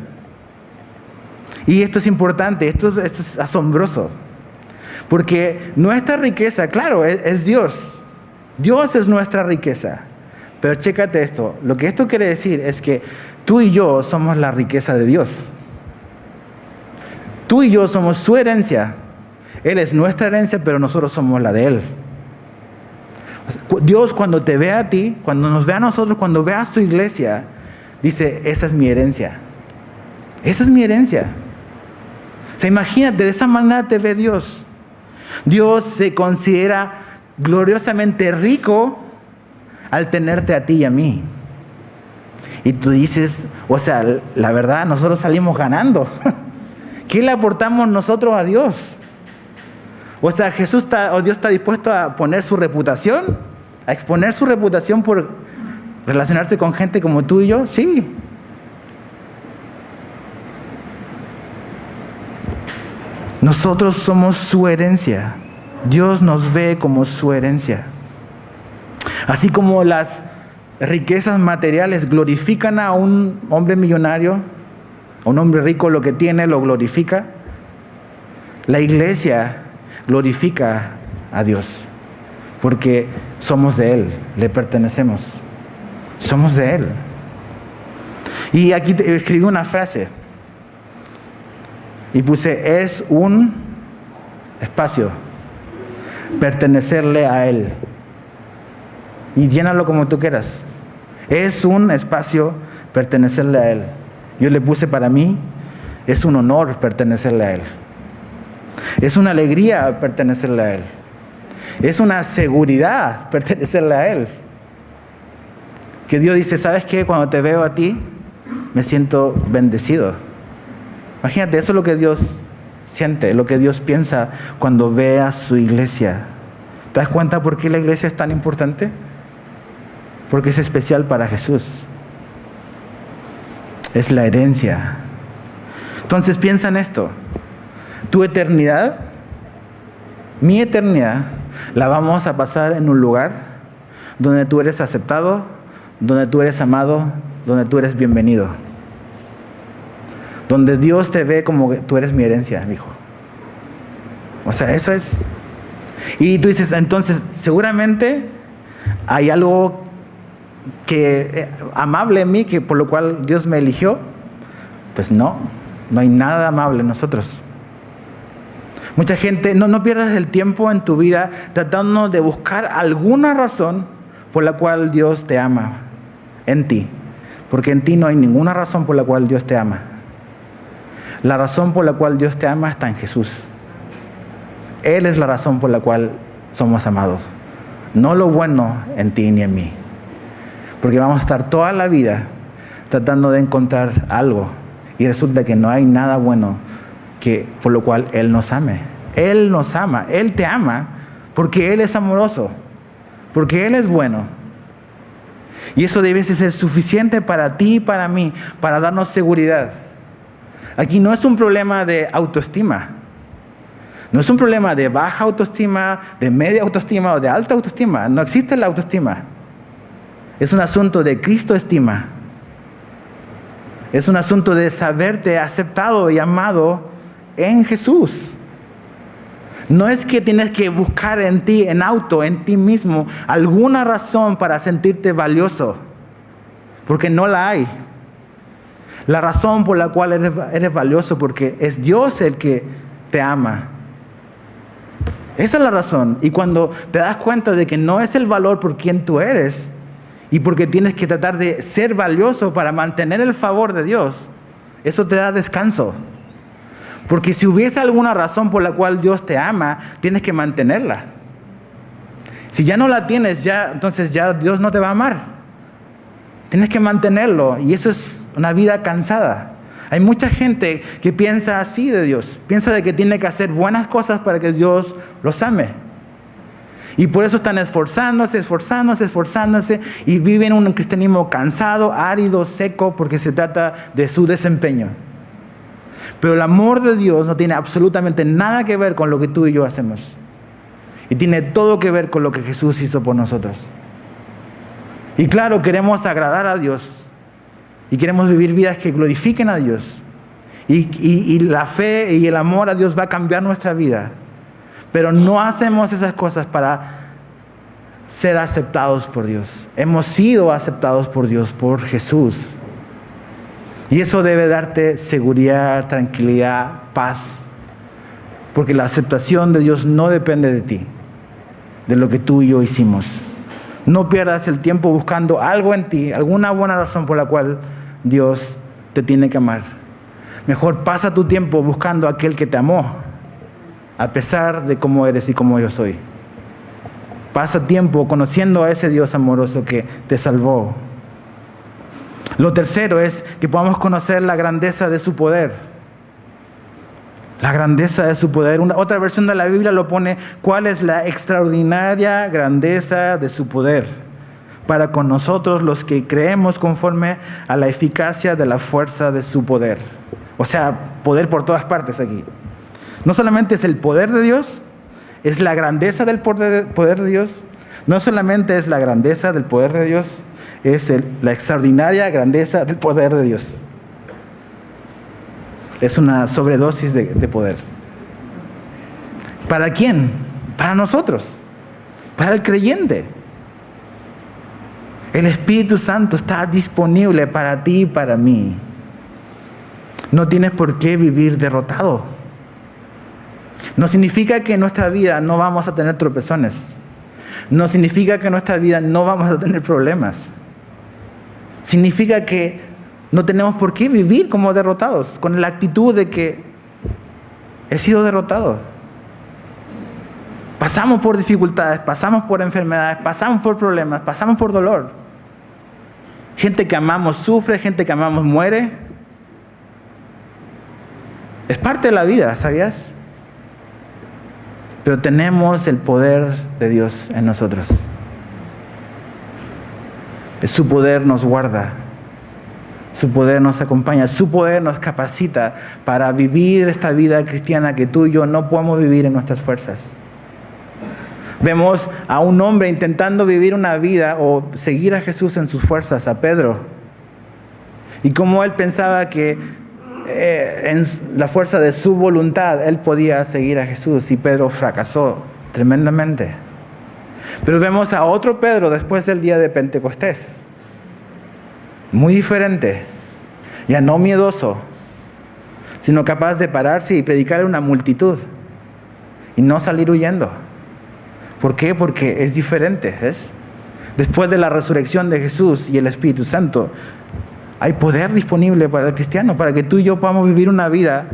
S1: Y esto es importante, esto es asombroso. Porque nuestra riqueza, claro, es Dios. Dios es nuestra riqueza. Pero chécate esto. Lo que esto quiere decir es que tú y yo somos la riqueza de Dios. Tú y yo somos su herencia. Él es nuestra herencia, pero nosotros somos la de Él. Dios cuando te ve a ti, cuando nos ve a nosotros, cuando ve a su iglesia, dice, esa es mi herencia. Esa es mi herencia. Imagínate, de esa manera te ve Dios. Dios se considera gloriosamente rico al tenerte a ti y a mí. Y tú dices, o sea, la verdad, nosotros salimos ganando. ¿Qué le aportamos nosotros a Dios? O sea, Dios está dispuesto a poner su reputación, a exponer su reputación por relacionarse con gente como tú y yo. Sí. Nosotros somos su herencia. Dios nos ve como su herencia. Así como las riquezas materiales glorifican a un hombre millonario, a un hombre rico, lo que tiene lo glorifica, la iglesia glorifica a Dios, porque somos de Él, le pertenecemos, somos de Él. Y aquí escribí una frase y puse, es un espacio, pertenecerle a Él. Y llénalo como tú quieras. Es un espacio pertenecerle a Él. Yo le puse, para mí, es un honor pertenecerle a Él. Es una alegría pertenecerle a Él. Es una seguridad pertenecerle a Él. Que Dios dice, ¿sabes qué? Cuando te veo a ti, me siento bendecido. Imagínate, eso es lo que Dios siente, lo que Dios piensa cuando ve a su iglesia. ¿Te das cuenta por qué la iglesia es tan importante? Porque es especial para Jesús. Es la herencia. Entonces piensa en esto. Tu eternidad, mi eternidad, la vamos a pasar en un lugar donde tú eres aceptado, donde tú eres amado, donde tú eres bienvenido. Donde Dios te ve como que tú eres mi herencia, mi hijo. O sea, eso es. Y tú dices, entonces, seguramente hay algo amable en mí, que por lo cual Dios me eligió. Pues no hay nada amable en nosotros. Mucha gente, no pierdas el tiempo en tu vida tratando de buscar alguna razón por la cual Dios te ama en ti, porque en ti no hay ninguna razón por la cual Dios te ama. La razón por la cual Dios te ama está en Jesús. Él es la razón por la cual somos amados, no lo bueno en ti ni en mí. Porque vamos a estar toda la vida tratando de encontrar algo y resulta que no hay nada bueno por lo cual Él nos ame. Él nos ama, Él te ama porque Él es amoroso, porque Él es bueno. Y eso debe ser suficiente para ti y para mí, para darnos seguridad. Aquí no es un problema de autoestima. No es un problema de baja autoestima, de media autoestima o de alta autoestima. No existe la autoestima. Es un asunto de Cristo estima. Es un asunto de saberte aceptado y amado en Jesús. No es que tienes que buscar en ti, en ti mismo, alguna razón para sentirte valioso, porque no la hay. La razón por la cual eres valioso, porque es Dios el que te ama. Esa es la razón. Y cuando te das cuenta de que no es el valor por quien tú eres, y porque tienes que tratar de ser valioso para mantener el favor de Dios, eso te da descanso. Porque si hubiese alguna razón por la cual Dios te ama, tienes que mantenerla. Si ya no la tienes, entonces ya Dios no te va a amar. Tienes que mantenerlo, y eso es una vida cansada. Hay mucha gente que piensa así de Dios, piensa de que tiene que hacer buenas cosas para que Dios los ame. Y por eso están esforzándose, y viven un cristianismo cansado, árido, seco, porque se trata de su desempeño. Pero el amor de Dios no tiene absolutamente nada que ver con lo que tú y yo hacemos. Y tiene todo que ver con lo que Jesús hizo por nosotros. Y claro, queremos agradar a Dios. Y queremos vivir vidas que glorifiquen a Dios. Y la fe y el amor a Dios va a cambiar nuestra vida. Pero no hacemos esas cosas para ser aceptados por Dios. Hemos sido aceptados por Dios, por Jesús. Y eso debe darte seguridad, tranquilidad, paz. Porque la aceptación de Dios no depende de ti, de lo que tú y yo hicimos. No pierdas el tiempo buscando algo en ti, alguna buena razón por la cual Dios te tiene que amar. Mejor pasa tu tiempo buscando a aquel que te amó, a pesar de cómo eres y cómo yo soy. Pasa tiempo conociendo a ese Dios amoroso que te salvó. Lo tercero es que podamos conocer la grandeza de su poder. La grandeza de su poder. Otra versión de la Biblia lo pone: ¿cuál es la extraordinaria grandeza de su poder para con nosotros los que creemos conforme a la eficacia de la fuerza de su poder? O sea, poder por todas partes aquí. No solamente es el poder de Dios, es la grandeza del poder de Dios. No solamente es la grandeza del poder de Dios, es la extraordinaria grandeza del poder de Dios. Es una sobredosis de poder. ¿Para quién? Para nosotros, para el creyente. El Espíritu Santo está disponible para ti y para mí. No tienes por qué vivir derrotado. No significa que en nuestra vida no vamos a tener tropezones. No significa que en nuestra vida no vamos a tener problemas. Significa que no tenemos por qué vivir como derrotados, con la actitud de que he sido derrotado. Pasamos por dificultades, pasamos por enfermedades, pasamos por problemas, pasamos por dolor. Gente que amamos sufre, gente que amamos muere. Es parte de la vida, ¿sabías? Pero tenemos el poder de Dios en nosotros. Su poder nos guarda. Su poder nos acompaña. Su poder nos capacita para vivir esta vida cristiana que tú y yo no podemos vivir en nuestras fuerzas. Vemos a un hombre intentando vivir una vida o seguir a Jesús en sus fuerzas, a Pedro. Y como él pensaba que en la fuerza de su voluntad él podía seguir a Jesús, y Pedro fracasó tremendamente. Pero vemos a otro Pedro después del día de Pentecostés, muy diferente, ya no miedoso, sino capaz de pararse y predicar a una multitud y no salir huyendo. ¿Por qué? Porque es diferente, ¿ves? Después de la resurrección de Jesús y el Espíritu Santo, hay poder disponible para el cristiano, para que tú y yo podamos vivir una vida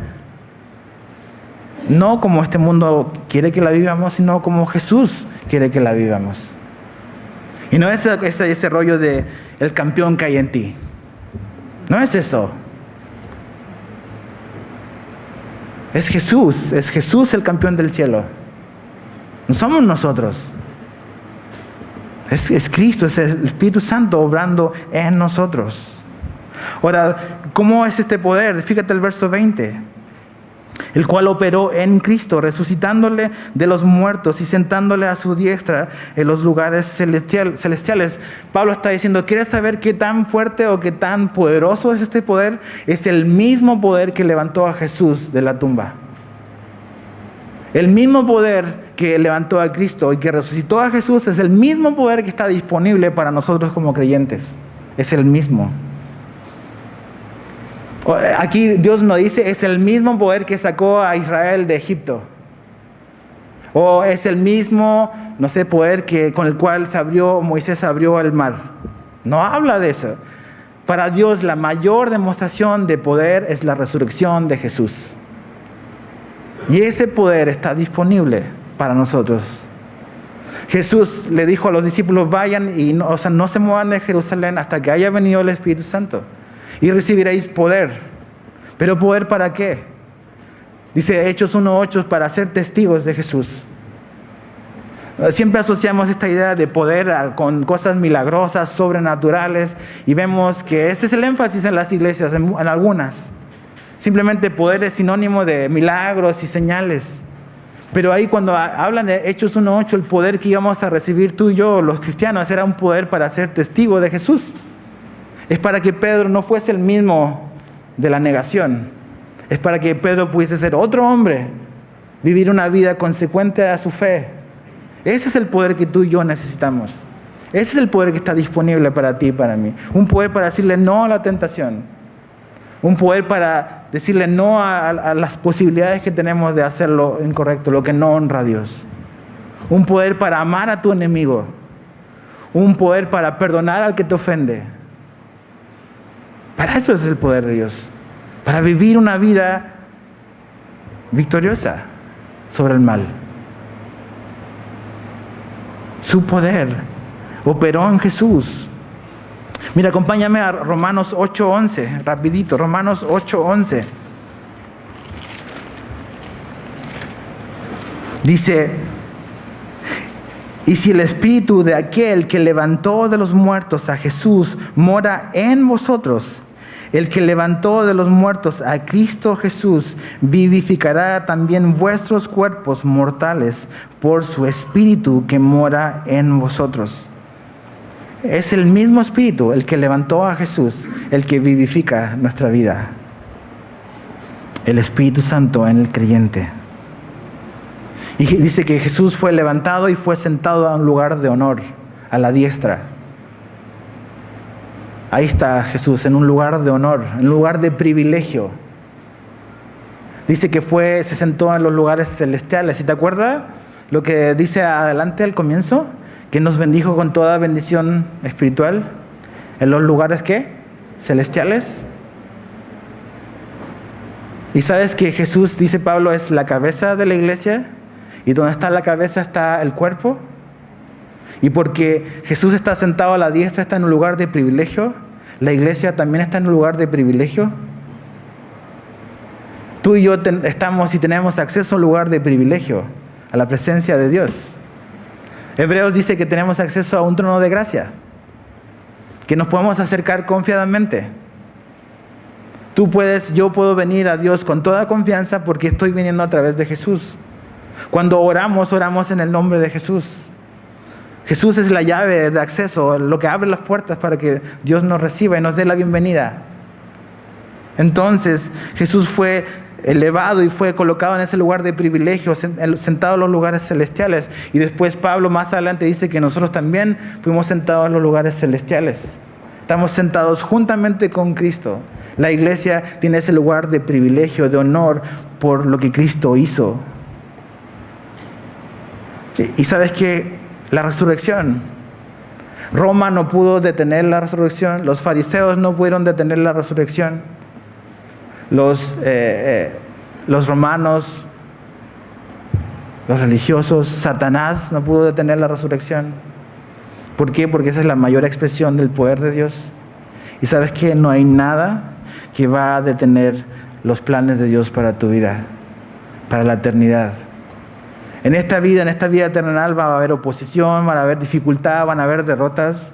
S1: no como este mundo quiere que la vivamos, sino como Jesús quiere que la vivamos. Y no es ese rollo de el campeón que hay en ti. No es eso. Es Jesús el campeón del cielo. No somos nosotros. Es Cristo, es el Espíritu Santo obrando en nosotros. Ahora, ¿cómo es este poder? Fíjate el verso 20. El cual operó en Cristo, resucitándole de los muertos y sentándole a su diestra en los lugares celestiales. Pablo está diciendo, ¿quieres saber qué tan fuerte o qué tan poderoso es este poder? Es el mismo poder que levantó a Jesús de la tumba. El mismo poder que levantó a Cristo y que resucitó a Jesús es el mismo poder que está disponible para nosotros como creyentes. Es el mismo. Aquí Dios nos dice, es el mismo poder que sacó a Israel de Egipto. O es el mismo, poder con el cual Moisés abrió el mar. No habla de eso. Para Dios la mayor demostración de poder es la resurrección de Jesús. Y ese poder está disponible para nosotros. Jesús le dijo a los discípulos, vayan y no se muevan de Jerusalén hasta que haya venido el Espíritu Santo. Y recibiréis poder. ¿Pero poder para qué? Dice Hechos 1:8, para ser testigos de Jesús. Siempre asociamos esta idea de poder con cosas milagrosas, sobrenaturales, y vemos que ese es el énfasis en las iglesias, en algunas. Simplemente poder es sinónimo de milagros y señales. Pero ahí cuando hablan de Hechos 1:8, el poder que íbamos a recibir tú y yo, los cristianos, era un poder para ser testigo de Jesús. Es para que Pedro no fuese el mismo de la negación. Es para que Pedro pudiese ser otro hombre, vivir una vida consecuente a su fe. Ese es el poder que tú y yo necesitamos. Ese es el poder que está disponible para ti y para mí. Un poder para decirle no a la tentación. Un poder para decirle no a las posibilidades que tenemos de hacer lo incorrecto, lo que no honra a Dios. Un poder para amar a tu enemigo. Un poder para perdonar al que te ofende. Para eso es el poder de Dios. Para vivir una vida victoriosa sobre el mal. Su poder operó en Jesús. Mira, acompáñame a Romanos 8:11, rapidito, Romanos 8:11. Dice: y si el Espíritu de aquel que levantó de los muertos a Jesús mora en vosotros, el que levantó de los muertos a Cristo Jesús vivificará también vuestros cuerpos mortales por su Espíritu que mora en vosotros. Es el mismo Espíritu el que levantó a Jesús, el que vivifica nuestra vida. El Espíritu Santo en el creyente. Y dice que Jesús fue levantado y fue sentado a un lugar de honor, a la diestra. Ahí está Jesús, en un lugar de honor, en un lugar de privilegio. Dice que se sentó en los lugares celestiales. ¿Y te acuerdas lo que dice adelante al comienzo? Que nos bendijo con toda bendición espiritual. ¿En los lugares qué? Celestiales. ¿Y sabes que Jesús, dice Pablo, es la cabeza de la iglesia? ¿Y donde está la cabeza está el cuerpo? Y porque Jesús está sentado a la diestra, está en un lugar de privilegio, la iglesia también está en un lugar de privilegio. Tú y yo estamos y tenemos acceso a un lugar de privilegio, a la presencia de Dios. Hebreos dice que tenemos acceso a un trono de gracia, que nos podemos acercar confiadamente. Yo puedo venir a Dios con toda confianza porque estoy viniendo a través de Jesús. Cuando oramos en el nombre de Jesús. Jesús es la llave de acceso, lo que abre las puertas para que Dios nos reciba y nos dé la bienvenida. Entonces, Jesús fue elevado y fue colocado en ese lugar de privilegio, sentado en los lugares celestiales. Y después Pablo más adelante dice que nosotros también fuimos sentados en los lugares celestiales. Estamos sentados juntamente con Cristo. La iglesia tiene ese lugar de privilegio, de honor por lo que Cristo hizo. Y sabes que la resurrección, Roma no pudo detener la resurrección, los fariseos no pudieron detener la resurrección, los romanos, los religiosos, Satanás no pudo detener la resurrección. ¿Por qué? Porque esa es la mayor expresión del poder de Dios. Y sabes que no hay nada que va a detener los planes de Dios para tu vida, para la eternidad. En esta vida terrenal va a haber oposición, van a haber dificultad, van a haber derrotas,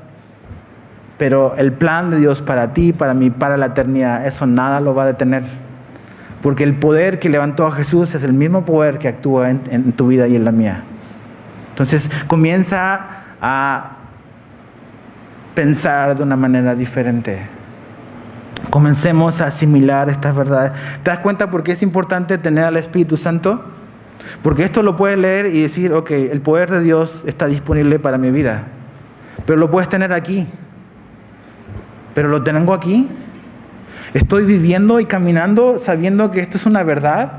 S1: pero el plan de Dios para ti, para mí, para la eternidad, eso nada lo va a detener. Porque el poder que levantó a Jesús es el mismo poder que actúa en tu vida y en la mía. Entonces comienza a pensar de una manera diferente. Comencemos a asimilar estas verdades. ¿Te das cuenta por qué es importante tener al Espíritu Santo? Porque esto lo puedes leer y decir, ok, el poder de Dios está disponible para mi vida. Pero lo puedes tener aquí. Pero lo tengo aquí. Estoy viviendo y caminando sabiendo que esto es una verdad,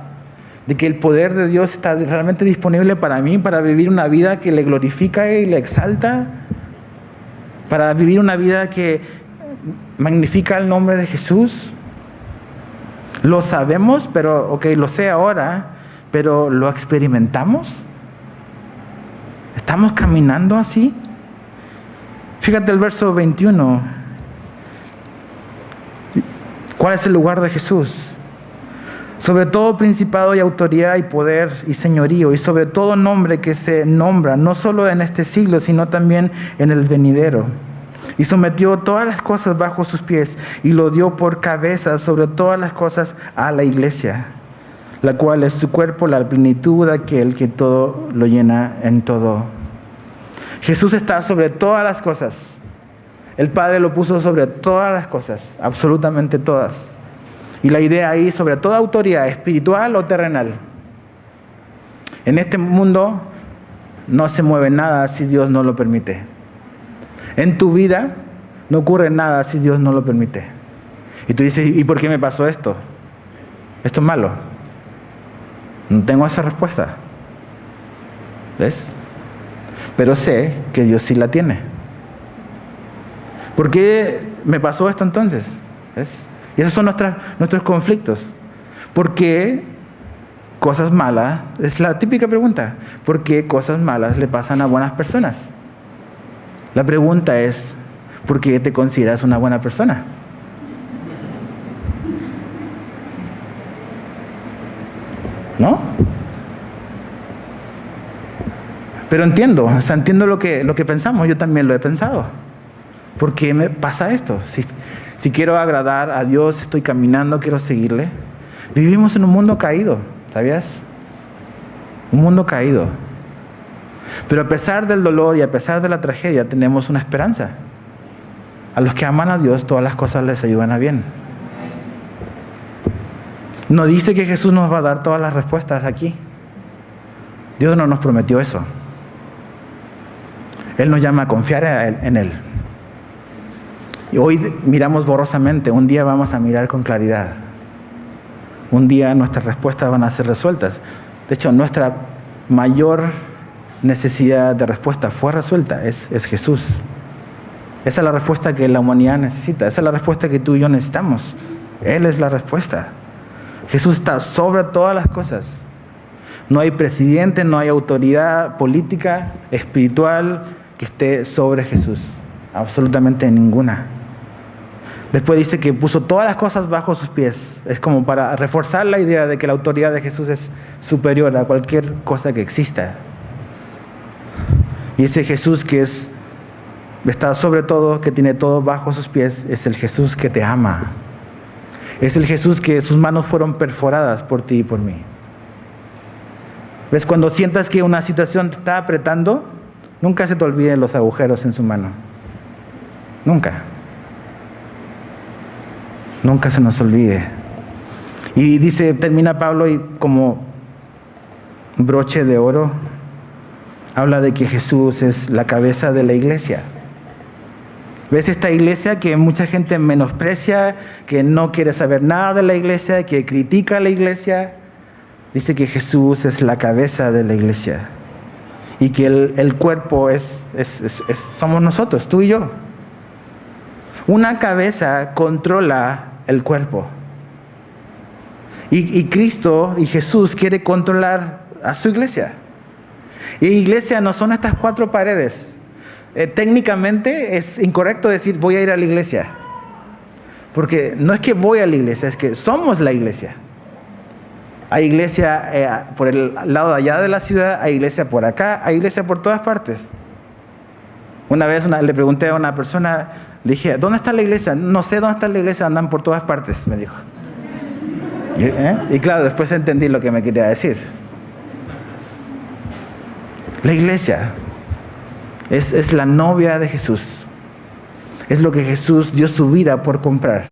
S1: de que el poder de Dios está realmente disponible para mí, para vivir una vida que le glorifica y le exalta, para vivir una vida que magnifica el nombre de Jesús. Lo sabemos, pero ok, lo sé ahora, pero ¿lo experimentamos? ¿Estamos caminando así? Fíjate el verso 21. ¿Cuál es el lugar de Jesús? Sobre todo principado y autoridad y poder y señorío, y sobre todo nombre que se nombra, no solo en este siglo, sino también en el venidero. Y sometió todas las cosas bajo sus pies, y lo dio por cabeza sobre todas las cosas a la iglesia, la cual es su cuerpo, la plenitud de aquel que todo lo llena en todo. Jesús está sobre todas las cosas. El Padre lo puso sobre todas las cosas, absolutamente todas. Y la idea ahí, sobre toda autoridad, espiritual o terrenal. En este mundo no se mueve nada si Dios no lo permite. En tu vida no ocurre nada si Dios no lo permite. Y tú dices, ¿y por qué me pasó esto? Esto es malo. No tengo esa respuesta. ¿Ves? Pero sé que Dios sí la tiene. ¿Por qué me pasó esto entonces? ¿Ves? Y esos son nuestros conflictos. ¿Por qué cosas malas? Es la típica pregunta. ¿Por qué cosas malas le pasan a buenas personas? La pregunta es, ¿por qué te consideras una buena persona? ¿No? Pero entiendo, entiendo lo que pensamos, yo también lo he pensado. ¿Por qué me pasa esto? Si quiero agradar a Dios, estoy caminando, quiero seguirle. Vivimos en un mundo caído, ¿sabías? Un mundo caído. Pero a pesar del dolor y a pesar de la tragedia, tenemos una esperanza. A los que aman a Dios, todas las cosas les ayudan a bien. No dice que Jesús nos va a dar todas las respuestas aquí. Dios no nos prometió eso. Él nos llama a confiar en Él. Y hoy miramos borrosamente, un día vamos a mirar con claridad. Un día nuestras respuestas van a ser resueltas. De hecho, nuestra mayor necesidad de respuesta fue resuelta, es Jesús. Esa es la respuesta que la humanidad necesita, esa es la respuesta que tú y yo necesitamos. Él es la respuesta. Jesús está sobre todas las cosas. No hay presidente, no hay autoridad política, espiritual que esté sobre Jesús. Absolutamente ninguna. Después dice que puso todas las cosas bajo sus pies. Es como para reforzar la idea de que la autoridad de Jesús es superior a cualquier cosa que exista. Y ese Jesús que está sobre todo, que tiene todo bajo sus pies, es el Jesús que te ama. Es el Jesús que sus manos fueron perforadas por ti y por mí. ¿Ves? Cuando sientas que una situación te está apretando, nunca se te olviden los agujeros en su mano. Nunca. Nunca se nos olvide. Y termina Pablo y como broche de oro, habla de que Jesús es la cabeza de la iglesia. ¿Ves esta iglesia que mucha gente menosprecia, que no quiere saber nada de la iglesia, que critica a la iglesia? Dice que Jesús es la cabeza de la iglesia y que el cuerpo somos nosotros, tú y yo. Una cabeza controla el cuerpo. Y Cristo y Jesús quiere controlar a su iglesia. Y iglesia no son estas 4 paredes. Técnicamente es incorrecto decir voy a ir a la iglesia. Porque no es que voy a la iglesia, es que somos la iglesia. Hay iglesia por el lado de allá de la ciudad, hay iglesia por acá, hay iglesia por todas partes. Una vez le pregunté a una persona, le dije, ¿dónde está la iglesia? No sé dónde está la iglesia, andan por todas partes, me dijo. Y claro, después entendí lo que me quería decir. La iglesia es la novia de Jesús. Es lo que Jesús dio su vida por comprar.